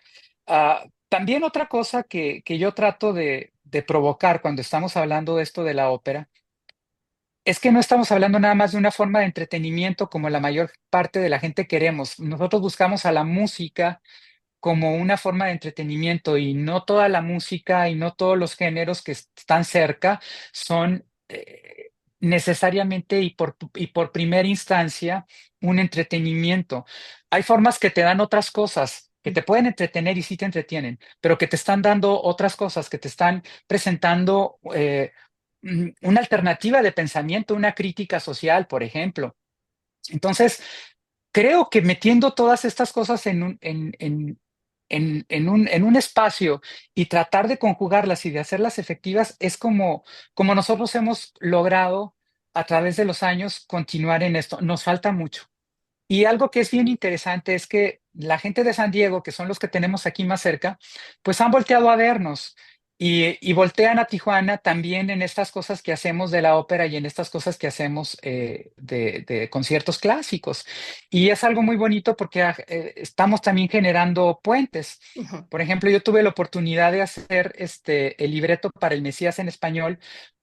También otra cosa que yo trato de provocar cuando estamos hablando de esto de la ópera es que no estamos hablando nada más de una forma de entretenimiento como la mayor parte de la gente queremos. Nosotros buscamos a la música como una forma de entretenimiento y no toda la música y no todos los géneros que están cerca son necesariamente y por primera instancia un entretenimiento. Hay formas que te dan otras cosas, que te pueden entretener y sí te entretienen, pero que te están dando otras cosas, que te están presentando una alternativa de pensamiento, una crítica social, por ejemplo. Entonces, creo que metiendo todas estas cosas en un espacio y tratar de conjugarlas y de hacerlas efectivas es como nosotros hemos logrado a través de los años continuar en esto. Nos falta mucho. Y algo que es bien interesante es que la gente de San Diego, que son los que tenemos aquí más cerca, pues han volteado a vernos y voltean a Tijuana también en estas cosas que hacemos de la ópera y en estas cosas que hacemos de conciertos clásicos. Y es algo muy bonito porque estamos también generando puentes. Por ejemplo, yo tuve la oportunidad de hacer el libreto para el Mesías en español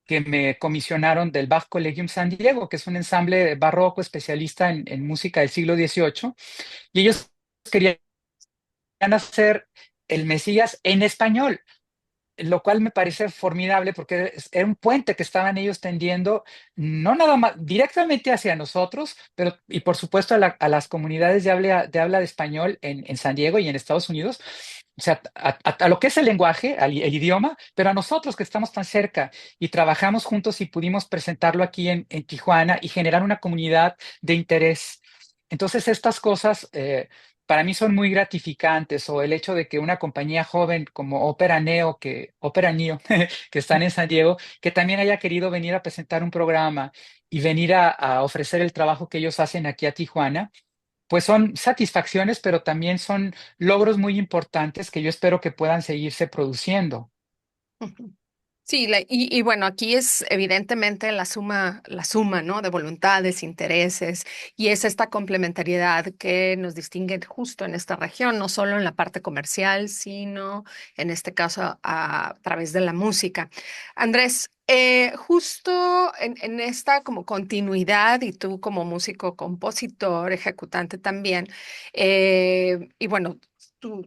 que me comisionaron del Bach Collegium San Diego, que es un ensamble barroco especialista en música del siglo XVIII, y ellos querían hacer el Mesías en español, lo cual me parece formidable porque era un puente que estaban ellos tendiendo, no nada más directamente hacia nosotros, pero y por supuesto a las comunidades de habla de español en San Diego y en Estados Unidos, o sea, a lo que es el lenguaje, el idioma, pero a nosotros que estamos tan cerca y trabajamos juntos y pudimos presentarlo aquí en Tijuana y generar una comunidad de interés. Entonces, estas cosas para mí son muy gratificantes, o el hecho de que una compañía joven como Opera Neo, que están en San Diego, que también haya querido venir a presentar un programa y venir a ofrecer el trabajo que ellos hacen aquí a Tijuana, pues son satisfacciones, pero también son logros muy importantes que yo espero que puedan seguirse produciendo. Sí, y bueno, aquí es evidentemente la suma, ¿no? De voluntades, intereses, y es esta complementariedad que nos distingue justo en esta región, no solo en la parte comercial, sino en este caso a través de la música. Andrés, justo en esta como continuidad, y tú como músico, compositor, ejecutante también, y bueno,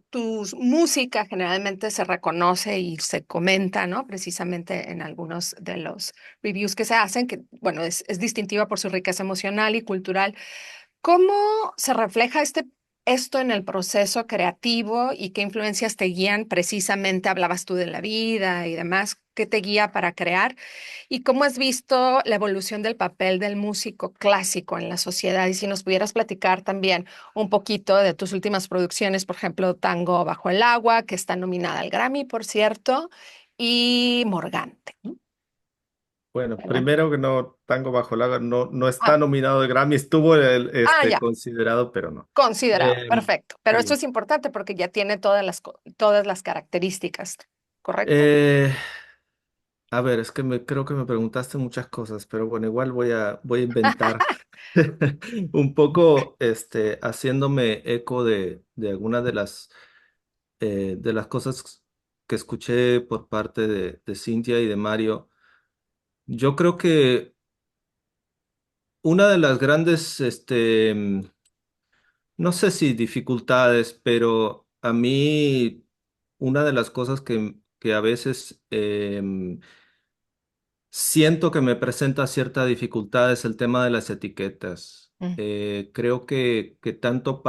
tu música generalmente se reconoce y se comenta, ¿no? Precisamente en algunos de los reviews que se hacen, que, bueno, es distintiva por su riqueza emocional y cultural. ¿Cómo se refleja esto en el proceso creativo y qué influencias te guían? Precisamente hablabas tú de la vida y demás, ¿qué te guía para crear? ¿Y cómo has visto la evolución del papel del músico clásico en la sociedad? Y si nos pudieras platicar también un poquito de tus últimas producciones, por ejemplo, Tango bajo el agua, que está nominada al Grammy, por cierto, y Morgante, ¿no? Bueno, ¿Verdad? primero que no, Tango bajo el agua no está Ah, nominado de Grammy, estuvo ya. considerado, pero no. Considerado, Eh, perfecto. Pero esto sí. es importante porque ya tiene todas las características, ¿correcto? Eh, a ver, es que creo que me preguntaste muchas cosas, pero bueno, igual voy a inventar un poco, haciéndome eco de algunas de las cosas que escuché por parte de Cintia y de Mario. Yo creo que una de las grandes, no sé si dificultades, pero a mí una de las cosas que a veces siento que me presenta cierta dificultad es el tema de las etiquetas. Mm, Creo que tanto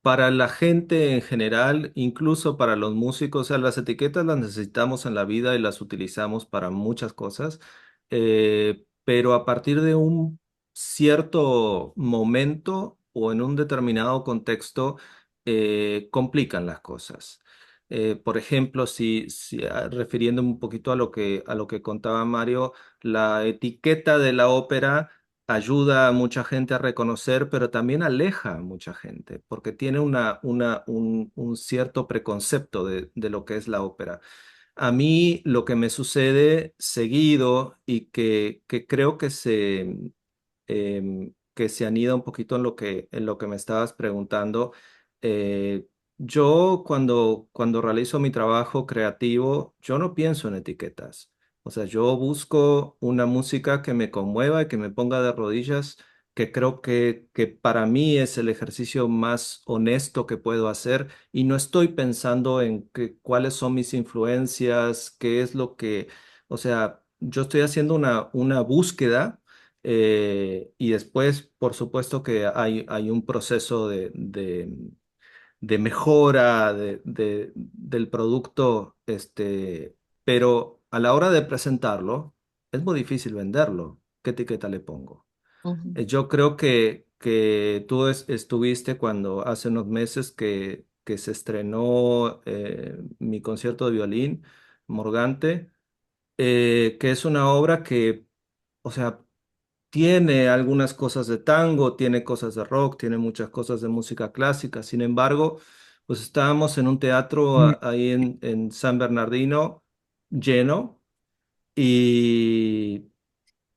para la gente en general, incluso para los músicos, o sea, las etiquetas las necesitamos en la vida y las utilizamos para muchas cosas, pero a partir de un cierto momento o en un determinado contexto, complican las cosas. Por ejemplo, refiriéndome un poquito a lo que contaba Mario, la etiqueta de la ópera ayuda a mucha gente a reconocer, pero también aleja a mucha gente, porque tiene un cierto preconcepto de lo que es la ópera. A mí lo que me sucede seguido y que creo que se anida un poquito en lo que me estabas preguntando, yo cuando realizo mi trabajo creativo, yo no pienso en etiquetas. O sea, yo busco una música que me conmueva y que me ponga de rodillas, que creo que para mí es el ejercicio más honesto que puedo hacer y no estoy pensando en cuáles son mis influencias, qué es lo que, o sea, yo estoy haciendo una búsqueda y después, por supuesto que hay un proceso de mejora del producto, pero a la hora de presentarlo, es muy difícil venderlo. ¿Qué etiqueta le pongo? ujú. Yo creo que tú estuviste cuando hace unos meses que se estrenó mi concierto de violín, Morgante, que es una obra que, o sea, tiene algunas cosas de tango, tiene cosas de rock, tiene muchas cosas de música clásica. Sin embargo, pues estábamos en un teatro Mm. ahí en San Bernardino lleno y,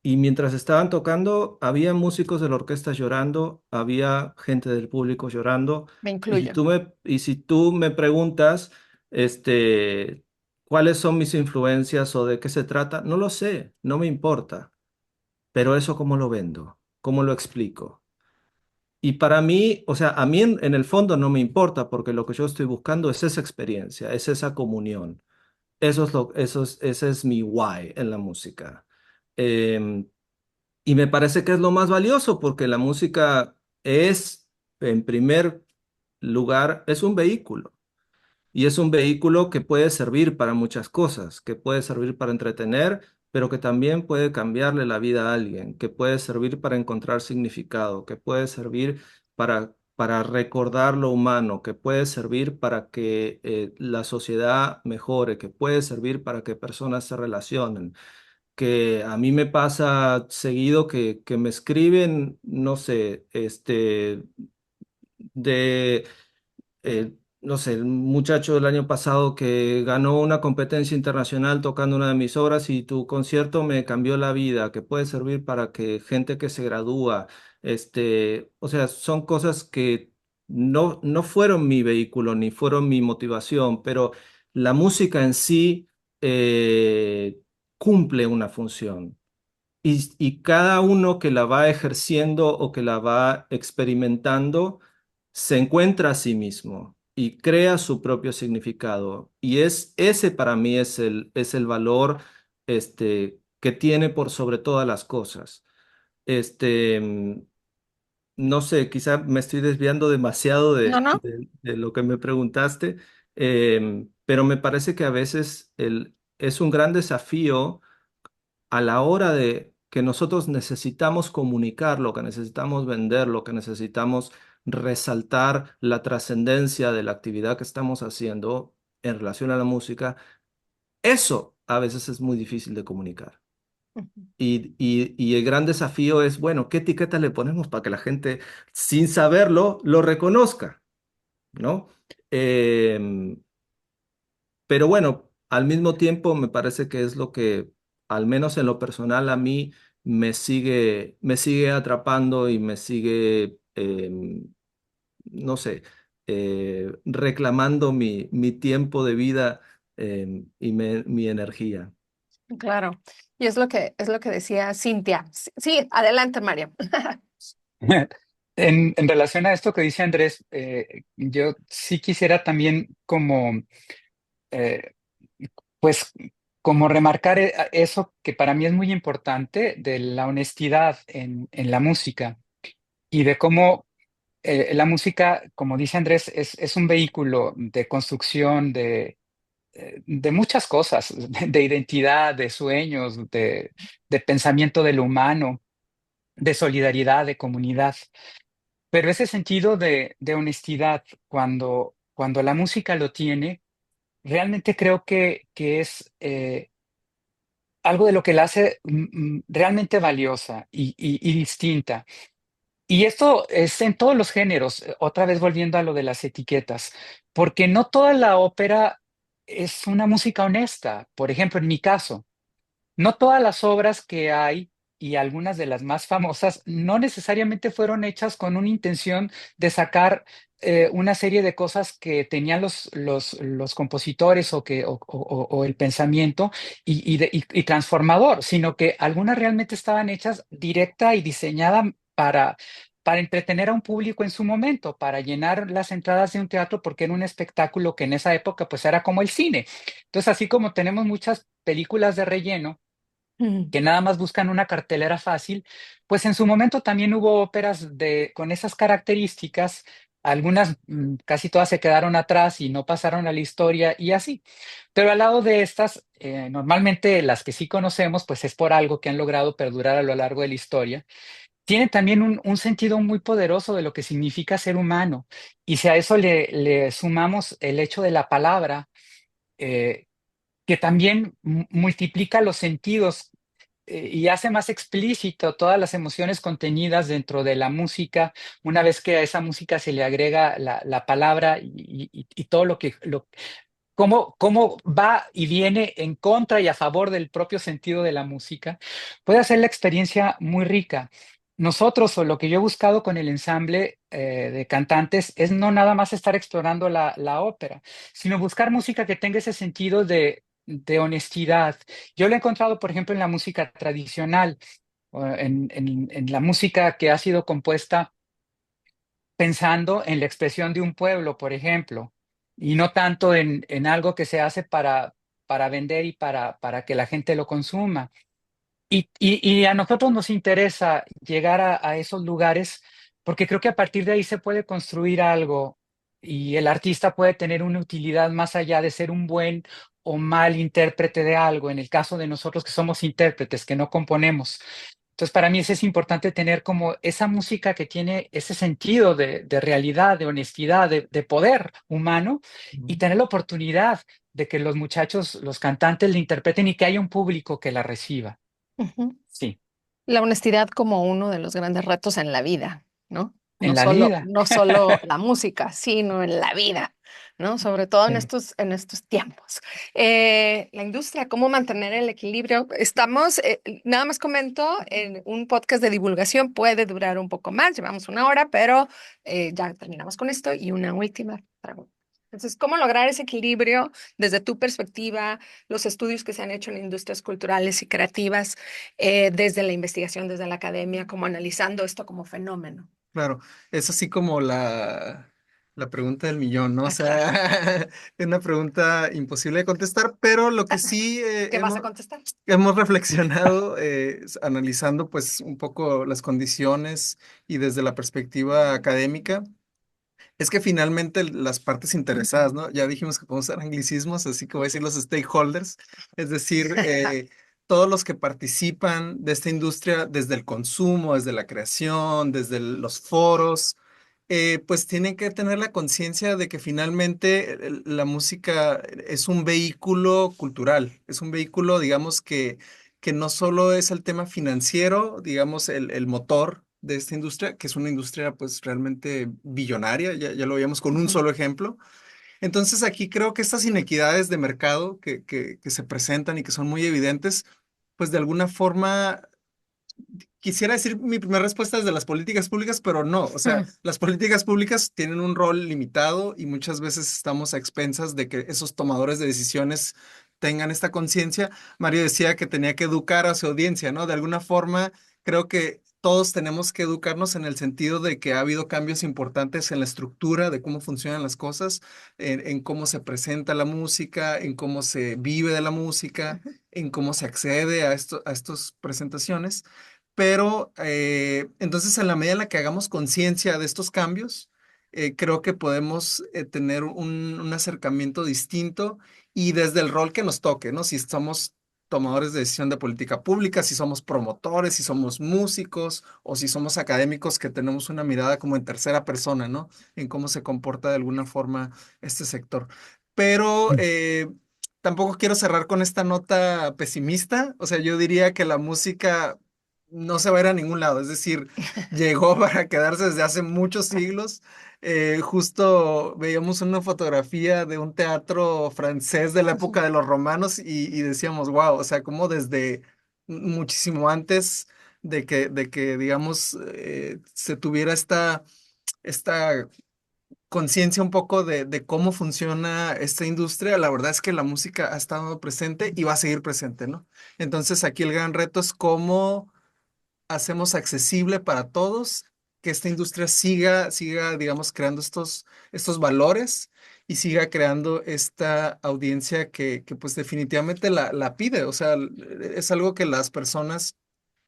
y mientras estaban tocando, había músicos de la orquesta llorando, había gente del público llorando. Me Y si incluyo. tú me preguntas, ¿cuáles son mis influencias o de qué se trata? No lo sé, no me importa. Pero eso, ¿cómo lo vendo? ¿Cómo lo explico? Y para mí, o sea, a mí en el fondo no me importa porque lo que yo estoy buscando es esa experiencia, es esa comunión. Ese es mi why en la música. Em, y me parece que es lo más valioso porque la música es, en primer lugar, es un vehículo. Y es un vehículo que puede servir para muchas cosas, que puede servir para entretener, pero que también puede cambiarle la vida a alguien, que puede servir para encontrar significado, que puede servir para recordar lo humano, que puede servir para que la sociedad mejore, que puede servir para que personas se relacionen. Que a mí me pasa seguido que me escriben, no sé, de eh, no sé, el muchacho del año pasado que ganó una competencia internacional tocando una de mis obras y tu concierto me cambió la vida, que puede servir para que gente que se gradúa, o sea, son cosas que no fueron mi vehículo ni fueron mi motivación, pero la música en sí cumple una función. Y cada uno que la va ejerciendo o que la va experimentando se encuentra a sí mismo y crea su propio significado. Y ese para mí es el valor que tiene por sobre todas las cosas. Este, mm, no sé, quizá me estoy desviando demasiado No, no. de lo que me preguntaste, pero me parece que a veces es un gran desafío a la hora de que nosotros necesitamos comunicar lo que necesitamos vender, lo que necesitamos resaltar la trascendencia de la actividad que estamos haciendo en relación a la música, eso a veces es muy difícil de comunicar. Ujú. Y el gran desafío es, bueno, ¿qué etiqueta le ponemos para que la gente, sin saberlo, lo reconozca? ¿No? Em, pero bueno, al mismo tiempo me parece que es lo que, al menos en lo personal, a mí me sigue atrapando y me sigue, no sé, reclamando mi tiempo de vida, y mi energía. Claro. Y es lo que decía Cintia. Sí, sí, adelante, Mario. En relación a esto que dice Andrés, yo sí quisiera también eh, pues, como remarcar eso que para mí es muy importante de la honestidad en la música y de cómo la música, como dice Andrés, es un vehículo de construcción de muchas cosas, de identidad, de sueños, de pensamiento de lo humano, de solidaridad, de comunidad. Pero ese sentido de honestidad, cuando la música lo tiene, realmente creo que es algo de lo que la hace realmente valiosa y distinta. Y esto es en todos los géneros, otra vez volviendo a lo de las etiquetas, porque no toda la ópera es una música honesta. Por ejemplo, en mi caso, no todas las obras que hay y algunas de las más famosas no necesariamente fueron hechas con una intención de sacar una serie de cosas que tenían los compositores o el pensamiento y transformador, sino que algunas realmente estaban hechas directa y diseñada para entretener a un público en su momento, para llenar las entradas de un teatro, porque era un espectáculo que en esa época pues era como el cine. Entonces, así como tenemos muchas películas de relleno, Mm. que nada más buscan una cartelera fácil, pues en su momento también hubo óperas con esas características, algunas, casi todas se quedaron atrás y no pasaron a la historia y así. Pero al lado de estas, normalmente las que sí conocemos, pues es por algo que han logrado perdurar a lo largo de la historia. Tienen también un sentido muy poderoso de lo que significa ser humano. Y si a eso le sumamos el hecho de la palabra, eh, que también multiplica los sentidos y hace más explícito todas las emociones contenidas dentro de la música, una vez que a esa música se le agrega la palabra y todo cómo va y viene en contra y a favor del propio sentido de la música, puede hacer la experiencia muy rica. Nosotros, o lo que yo he buscado con el ensamble de cantantes, es no nada más estar explorando la ópera, sino buscar música que tenga ese sentido de honestidad. Yo lo he encontrado, por ejemplo, en la música tradicional, o en la música que ha sido compuesta pensando en la expresión de un pueblo, por ejemplo, y no tanto en algo que se hace para vender y para que la gente lo consuma. Y a nosotros nos interesa llegar a esos lugares porque creo que a partir de ahí se puede construir algo y el artista puede tener una utilidad más allá de ser un buen o mal intérprete de algo, en el caso de nosotros que somos intérpretes, que no componemos. Entonces, para mí es importante tener como esa música que tiene ese sentido de realidad, de honestidad, de poder humano y tener la oportunidad de que los muchachos, los cantantes la interpreten y que haya un público que la reciba. Ujú. Sí, La honestidad como uno de los grandes retos en la vida, ¿no? En la vida. no solo la música, sino en la vida, ¿no? Sobre todo Sí. en estos tiempos. La industria, cómo mantener el equilibrio. Estamos, nada más comento, en un podcast de divulgación puede durar un poco más, llevamos 1 hora, pero ya terminamos con esto y una última pregunta. Entonces, ¿cómo lograr ese equilibrio desde tu perspectiva, los estudios que se han hecho en industrias culturales y creativas, desde la investigación, desde la academia, como analizando esto como fenómeno? Claro, es así como la pregunta del millón, ¿no? O Ah, claro. sea, es una pregunta imposible de contestar, pero lo que sí ¿Qué vas a contestar? hemos reflexionado, analizando pues un poco las condiciones y desde la perspectiva académica, es que finalmente las partes interesadas, ¿no? Ya dijimos que podemos usar anglicismos, así que voy a decir los stakeholders, es decir, todos los que participan de esta industria desde el consumo, desde la creación, desde los foros, pues tienen que tener la conciencia de que finalmente la música es un vehículo cultural, es un vehículo, digamos, que no solo es el tema financiero, digamos, el motor de esta industria, que es una industria pues realmente billonaria, ya lo veíamos con un Ujú. solo ejemplo. Entonces aquí creo que estas inequidades de mercado que se presentan y que son muy evidentes, pues de alguna forma quisiera decir mi primera respuesta es de las políticas públicas, pero no, o sea, Mm. las políticas públicas tienen un rol limitado y muchas veces estamos a expensas de que esos tomadores de decisiones tengan esta conciencia. Mario decía que tenía que educar a su audiencia, ¿no? De alguna forma, creo que todos tenemos que educarnos en el sentido de que ha habido cambios importantes en la estructura de cómo funcionan las cosas, en cómo se presenta la música, en cómo se vive de la música, en cómo se accede a estas presentaciones. Pero entonces en la medida en la que hagamos conciencia de estos cambios, creo que podemos tener un acercamiento distinto y desde el rol que nos toque, ¿no? Si somos tomadores de decisión de política pública, si somos promotores, si somos músicos o si somos académicos que tenemos una mirada como en tercera persona, ¿no? En cómo se comporta de alguna forma este sector. Pero tampoco quiero cerrar con esta nota pesimista. O sea, yo diría que la música no se va a ir a ningún lado. Es decir, llegó para quedarse desde hace muchos siglos. Justo veíamos una fotografía de un teatro francés de la época de los romanos y decíamos, wow, o sea, como desde muchísimo antes de que digamos, se tuviera esta conciencia un poco de cómo funciona esta industria, la verdad es que la música ha estado presente y va a seguir presente, ¿no? Entonces aquí el gran reto es cómo hacemos accesible para todos que esta industria siga, digamos, creando estos valores y siga creando esta audiencia que pues definitivamente la pide. O sea, es algo que las personas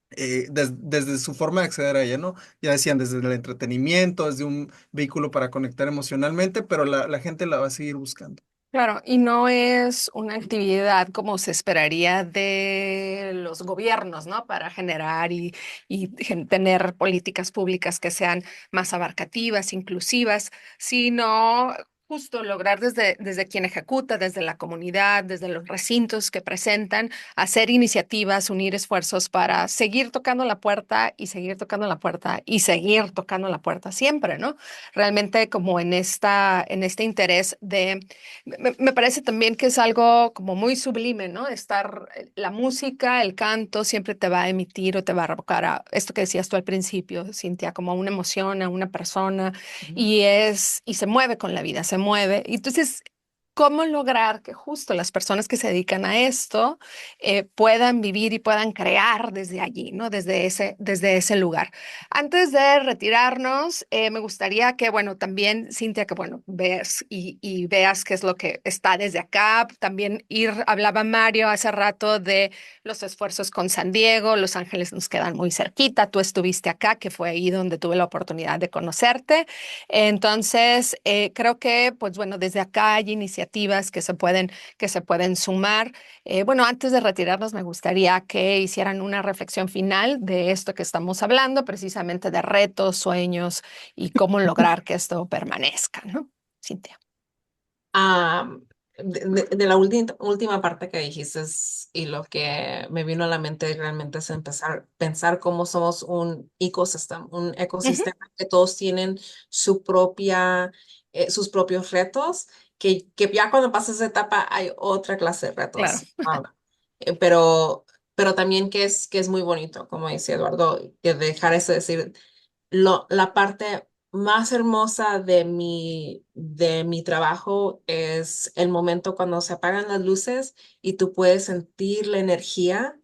desde su forma de acceder a ella, ¿no? Ya decían, desde el entretenimiento, desde un vehículo para conectar emocionalmente, pero la gente la va a seguir buscando. Claro, y no es una actividad como se esperaría de los gobiernos, ¿no? Para generar y tener políticas públicas que sean más abarcativas, inclusivas, sino justo lograr desde quien ejecuta, desde la comunidad, desde los recintos que presentan, hacer iniciativas, unir esfuerzos para seguir tocando la puerta y seguir tocando la puerta y seguir tocando la puerta siempre, ¿no? Realmente como en este interés de me parece también que es algo como muy sublime, ¿no? La música, el canto siempre te va a emitir o te va a revocar a esto que decías tú al principio, Cintia, como a una emoción, a una persona, y se mueve con la vida, se mueve. Y entonces, ¿cómo lograr que justo las personas que se dedican a esto puedan vivir y puedan crear desde allí, ¿no? Desde ese lugar. Antes de retirarnos, me gustaría que, bueno, también, Cintia, que, bueno, veas y veas qué es lo que está desde acá. También hablaba Mario hace rato de los esfuerzos con San Diego, Los Ángeles nos quedan muy cerquita, tú estuviste acá, que fue ahí donde tuve la oportunidad de conocerte. Entonces, creo que, pues bueno, desde acá hay iniciativas que se pueden sumar. Bueno, antes de retirarnos, me gustaría que hicieran una reflexión final de esto que estamos hablando, precisamente de retos, sueños y cómo lograr que esto permanezca, ¿no? Cintia. Ah, de la última parte que dijiste y lo que me vino a la mente realmente es empezar a pensar cómo somos un Ujú, ecosistema que todos tienen sus propios retos, que ya cuando pasas esa etapa hay otra clase de claro. retos. Pero también que es muy bonito, como dice Eduardo, que dejar eso de decir, la parte más hermosa de mi trabajo es el momento cuando se apagan las luces y tú puedes sentir la energía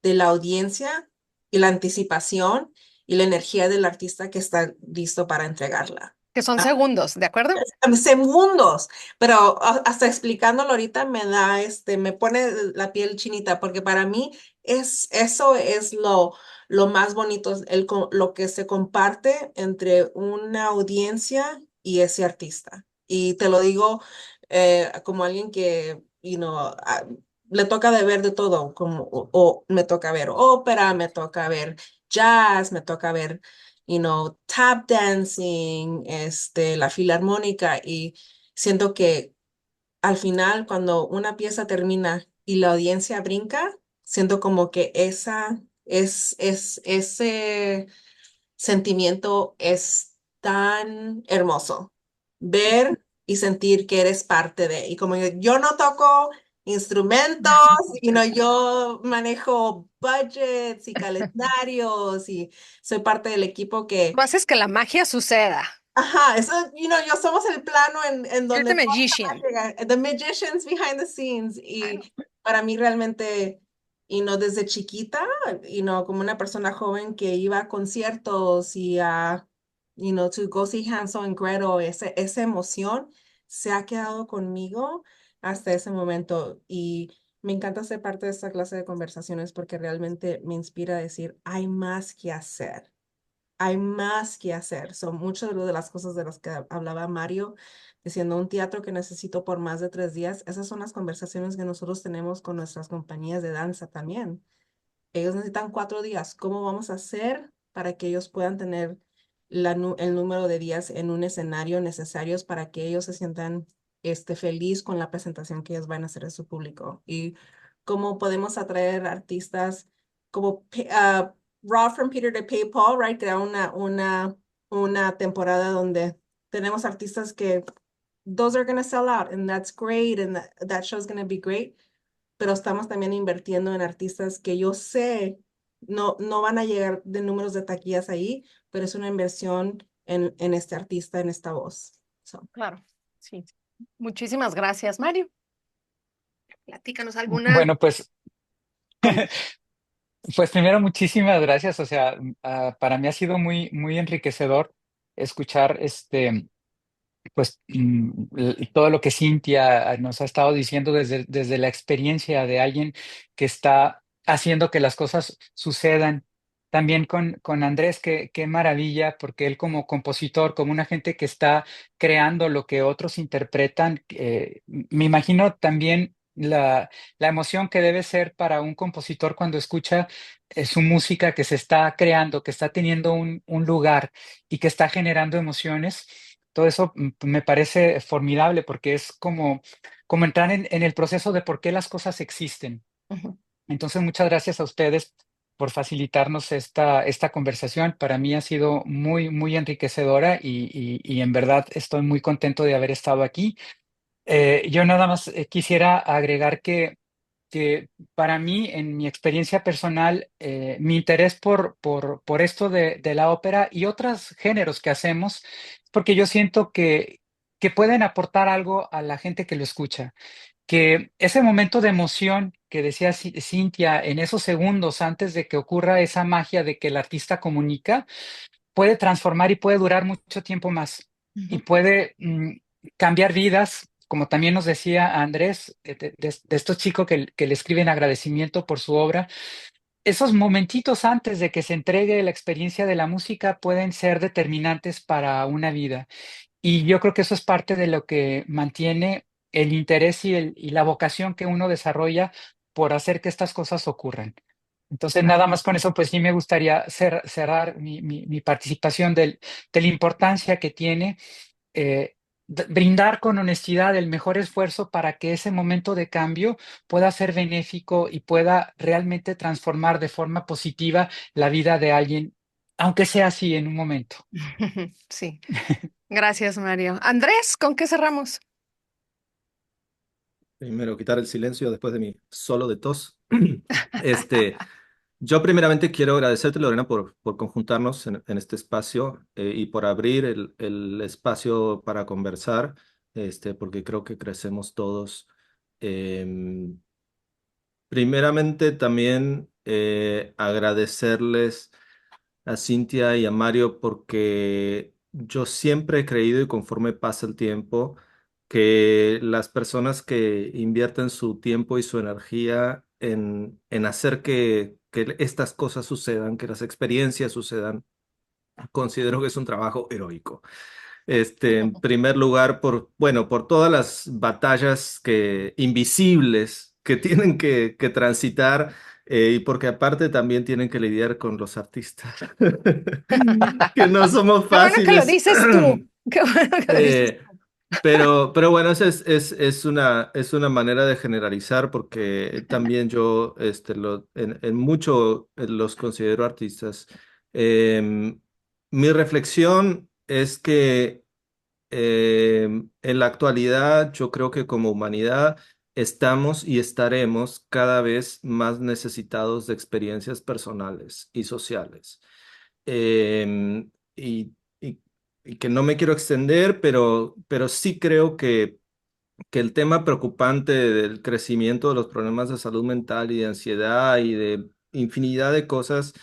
de la audiencia y la anticipación y la energía del artista que está listo para entregarla. Que son segundos, ¿de acuerdo? Segundos, pero hasta explicándolo ahorita me pone la piel chinita, porque para mí eso es lo más bonito, lo que se comparte entre una audiencia y ese artista. Y te lo digo como alguien que, le toca de ver de todo, o me toca ver ópera, me toca ver jazz, me toca ver tap dancing, la filarmónica, y siento que al final, cuando una pieza termina y la audiencia brinca, siento como que ese sentimiento es tan hermoso. Ver y sentir que eres parte de, y como yo no toco instrumentos, yo manejo budgets y calendarios y soy parte del equipo que, Tú haces que la magia suceda. ajá, eso, yo somos el plano en You're donde the toda la magician. magia llega, the magicians behind the scenes, Claro. y para mí realmente, desde chiquita, como una persona joven que iba a conciertos y to go see Hansel and Gretel, esa emoción se ha quedado conmigo hasta ese momento, y me encanta ser parte de esta clase de conversaciones porque realmente me inspira a decir, hay más que hacer. Hay más que hacer. Son muchas de las cosas de las que hablaba Mario, diciendo un teatro que necesito por más de 3 días. Esas son las conversaciones que nosotros tenemos con nuestras compañías de danza también. Ellos necesitan 4 días. ¿Cómo vamos a hacer para que ellos puedan tener el número de días en un escenario necesarios para que ellos se sientan feliz con la presentación que ellos van a hacer a su público? Y cómo podemos atraer artistas como Raw from Peter to Pay Paul, right? Crear una temporada donde tenemos artistas que those are going to sell out and that's great and that show's going to be great, pero estamos también invirtiendo en artistas que yo sé no van a llegar de números de taquillas ahí, pero es una inversión en este artista, en esta voz. So. Claro, sí. Muchísimas gracias, Mario. Platícanos alguna. Bueno, pues, con- pues primero muchísimas gracias. O sea, para mí ha sido muy, muy enriquecedor escuchar pues todo lo que Cintia nos ha estado diciendo desde la experiencia de alguien que está haciendo que las cosas sucedan. También con Andrés, qué maravilla, porque él como compositor, como una gente que está creando lo que otros interpretan, me imagino también la emoción que debe ser para un compositor cuando escucha su música que se está creando, que está teniendo un lugar y que está generando emociones. Todo eso me parece formidable porque es como entrar en el proceso de por qué las cosas existen. Ujú. Entonces, muchas gracias a ustedes por facilitarnos esta conversación. Para mí ha sido muy, muy enriquecedora y en verdad estoy muy contento de haber estado aquí. Yo nada más quisiera agregar que para mí, en mi experiencia personal, mi interés por esto de la ópera y otros géneros que hacemos, porque yo siento que pueden aportar algo a la gente que lo escucha, que ese momento de emoción que decía Cintia, en esos segundos antes de que ocurra esa magia de que el artista comunica, puede transformar y puede durar mucho tiempo más y Ujú. puede cambiar vidas, como también nos decía Andrés, de estos chicos que le escriben agradecimiento por su obra. Esos momentitos antes de que se entregue la experiencia de la música pueden ser determinantes para una vida. Y yo creo que eso es parte de lo que mantiene el interés y la vocación que uno desarrolla por hacer que estas cosas ocurran. Entonces, nada más con eso, pues sí me gustaría cerrar mi participación de la importancia que tiene, eh, brindar con honestidad el mejor esfuerzo para que ese momento de cambio pueda ser benéfico y pueda realmente transformar de forma positiva la vida de alguien, aunque sea así en un momento. Sí, gracias, Mario. Andrés, ¿con qué cerramos? Primero, quitar el silencio después de mi solo de tos. Este, yo primeramente quiero agradecerte, Lorena, por conjuntarnos en este espacio y por abrir el espacio para conversar, porque creo que crecemos todos. Em, Primeramente, también agradecerles a Cintia y a Mario porque yo siempre he creído y conforme pasa el tiempo que las personas que invierten su tiempo y su energía en hacer que estas cosas sucedan, que las experiencias sucedan, considero que es un trabajo heroico. En primer lugar, bueno, por todas las batallas invisibles que tienen que transitar y porque aparte también tienen que lidiar con los artistas, que no somos Qué bueno que lo fáciles. dices tú. Qué bueno que lo dices Eh, tú. pero bueno, esa es una manera de generalizar porque también yo en mucho los considero artistas. Mi reflexión es que en la actualidad yo creo que como humanidad estamos y estaremos cada vez más necesitados de experiencias personales y sociales. Em, y, y- y que no me quiero extender, pero sí creo que el tema preocupante del crecimiento de los problemas de salud mental y de ansiedad y de infinidad de cosas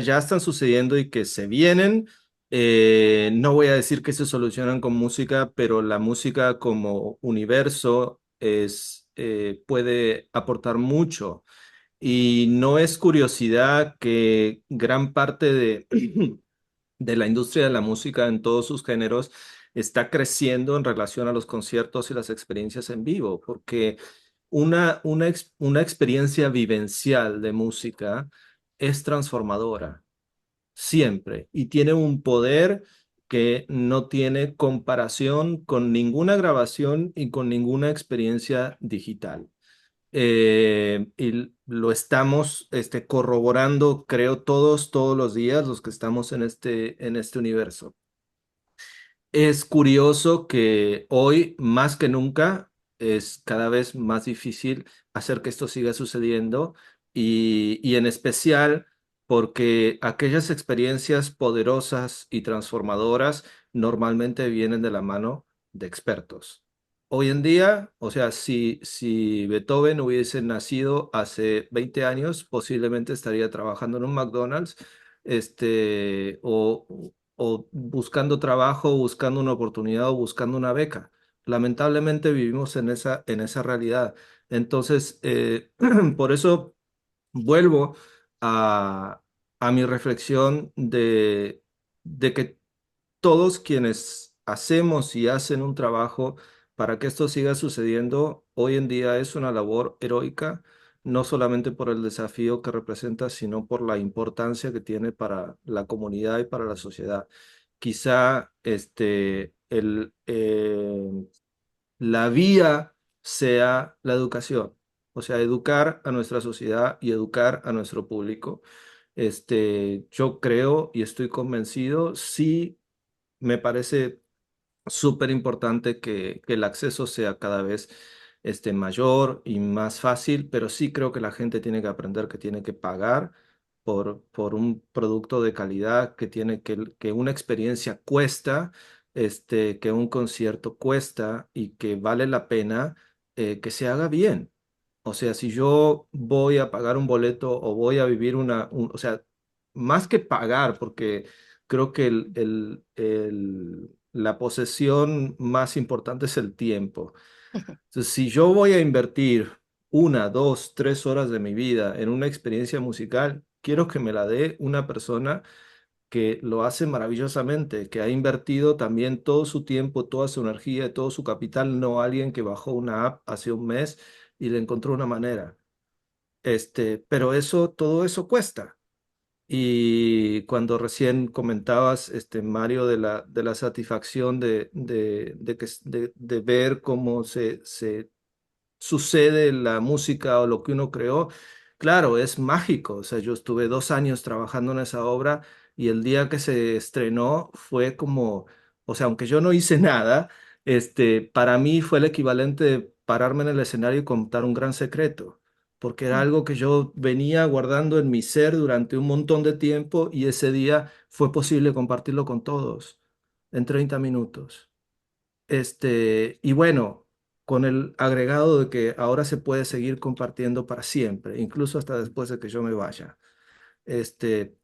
ya están sucediendo y que se vienen, no voy a decir que se solucionan con música, pero la música como universo puede aportar mucho. Y no es curiosidad que gran parte de la industria de la música en todos sus géneros está creciendo en relación a los conciertos y las experiencias en vivo, porque una experiencia vivencial de música es transformadora, siempre, y tiene un poder que no tiene comparación con ninguna grabación y con ninguna experiencia digital. Y lo estamos corroborando, creo, todos los días los que estamos en este universo. Es curioso que hoy, más que nunca, es cada vez más difícil hacer que esto siga sucediendo y en especial porque aquellas experiencias poderosas y transformadoras normalmente vienen de la mano de expertos. Hoy en día, o sea, si Beethoven hubiese nacido hace 20 años, posiblemente estaría trabajando en un McDonald's, o buscando trabajo, buscando una oportunidad o buscando una beca. Lamentablemente vivimos en esa realidad. Entonces, por eso vuelvo a, a mi reflexión de que todos quienes hacemos y hacen un trabajo para que esto siga sucediendo, hoy en día es una labor heroica, no solamente por el desafío que representa, sino por la importancia que tiene para la comunidad y para la sociedad. Quizá la vía sea la educación, o sea, educar a nuestra sociedad y educar a nuestro público. Yo creo y estoy convencido, sí me parece súper importante que el acceso sea cada vez mayor y más fácil, pero sí creo que la gente tiene que aprender que tiene que pagar por un producto de calidad, que una experiencia cuesta, que un concierto cuesta y que vale la pena que se haga bien. O sea, si yo voy a pagar un boleto o voy a vivir o sea, más que pagar, porque creo que la posesión más importante es el tiempo. Entonces, si yo voy a invertir 1, 2, 3 horas de mi vida en una experiencia musical, quiero que me la dé una persona que lo hace maravillosamente, que ha invertido también todo su tiempo, toda su energía, todo su capital, no alguien que bajó una app hace un mes y le encontró una manera. Pero todo eso cuesta. Y cuando recién comentabas, Mario, de la satisfacción de ver cómo se sucede la música o lo que uno creó, claro, es mágico. O sea, yo estuve 2 años trabajando en esa obra y el día que se estrenó fue como, o sea, aunque yo no hice nada, para mí fue el equivalente de pararme en el escenario y contar un gran secreto, porque era algo que yo venía guardando en mi ser durante un montón de tiempo y ese día fue posible compartirlo con todos en 30 minutos. Y bueno, con el agregado de que ahora se puede seguir compartiendo para siempre, incluso hasta después de que yo me vaya. Este,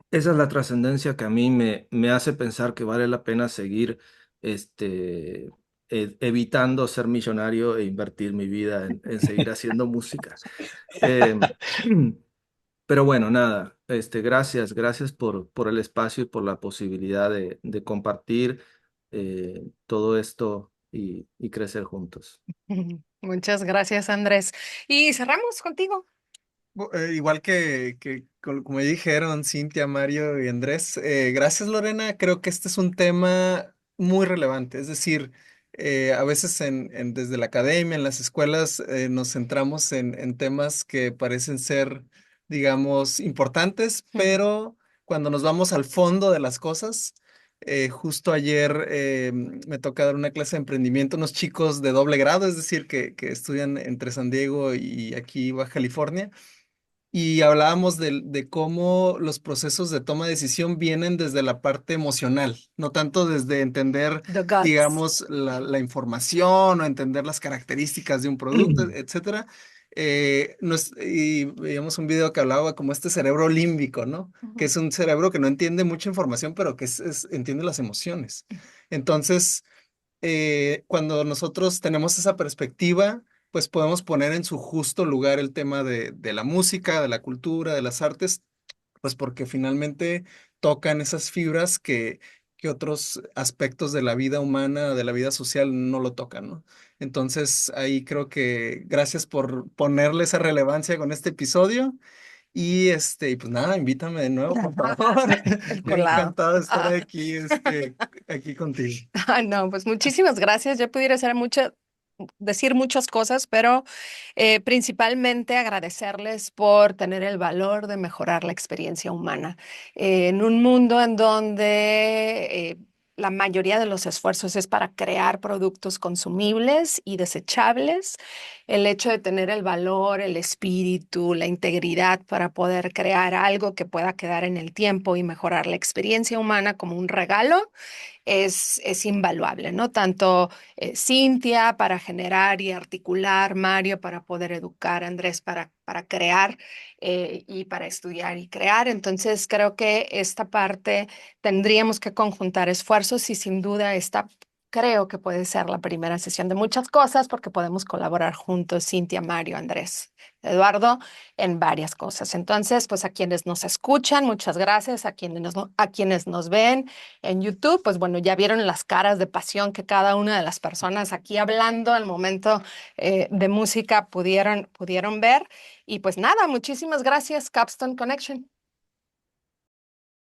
Esa es la trascendencia que a mí me hace pensar que vale la pena seguir evitando ser millonario e invertir mi vida en seguir haciendo música. Em, pero bueno, nada, gracias por el espacio y por la posibilidad de compartir todo esto y crecer juntos. Muchas gracias, Andrés. Y cerramos contigo. Igual como dijeron Cintia, Mario y Andrés, gracias Lorena, creo que este es un tema muy relevante, es decir, a veces desde la academia, en las escuelas, nos centramos en temas que parecen ser, digamos, importantes, pero cuando nos vamos al fondo de las cosas, justo ayer me toca dar una clase de emprendimiento a unos chicos de doble grado, es decir, que estudian entre San Diego y aquí Baja California. Y hablábamos de cómo los procesos de toma de decisión vienen desde la parte emocional, no tanto desde entender, The guts. digamos, la información o entender las características de un producto, etcétera. Y veíamos un video que hablaba como este cerebro límbico, ¿no? Que es un cerebro que no entiende mucha información, pero que entiende las emociones. Entonces, cuando nosotros tenemos esa perspectiva, pues podemos poner en su justo lugar el tema de la música, de la cultura, de las artes, pues porque finalmente tocan esas fibras que otros aspectos de la vida humana, de la vida social, no lo tocan, ¿no? Entonces, ahí creo que gracias por ponerle esa relevancia con este episodio. Y pues nada, invítame de nuevo, por favor. El Yo colado. encantado de estar aquí contigo. Ay, no, pues muchísimas gracias. Yo pudiera decir muchas cosas, pero principalmente agradecerles por tener el valor de mejorar la experiencia humana. En un mundo en donde la mayoría de los esfuerzos es para crear productos consumibles y desechables, el hecho de tener el valor, el espíritu, la integridad para poder crear algo que pueda quedar en el tiempo y mejorar la experiencia humana como un regalo es invaluable, ¿no? Tanto Cintia para generar y articular, Mario para poder educar, Andrés para crear y para estudiar y crear. Entonces creo que esta parte tendríamos que conjuntar esfuerzos y sin duda creo que puede ser la primera sesión de muchas cosas porque podemos colaborar juntos, Cintia, Mario, Andrés, Eduardo, en varias cosas. Entonces, pues a quienes nos escuchan, muchas gracias. A quienes nos ven en YouTube, pues bueno, ya vieron las caras de pasión que cada una de las personas aquí hablando al momento de música pudieron ver. Y pues nada, muchísimas gracias, Capstone Connection.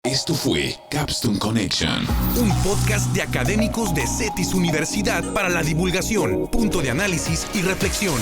Esto fue Capstone Connection. Un podcast de académicos de CETIS Universidad para la divulgación, punto de análisis y reflexión.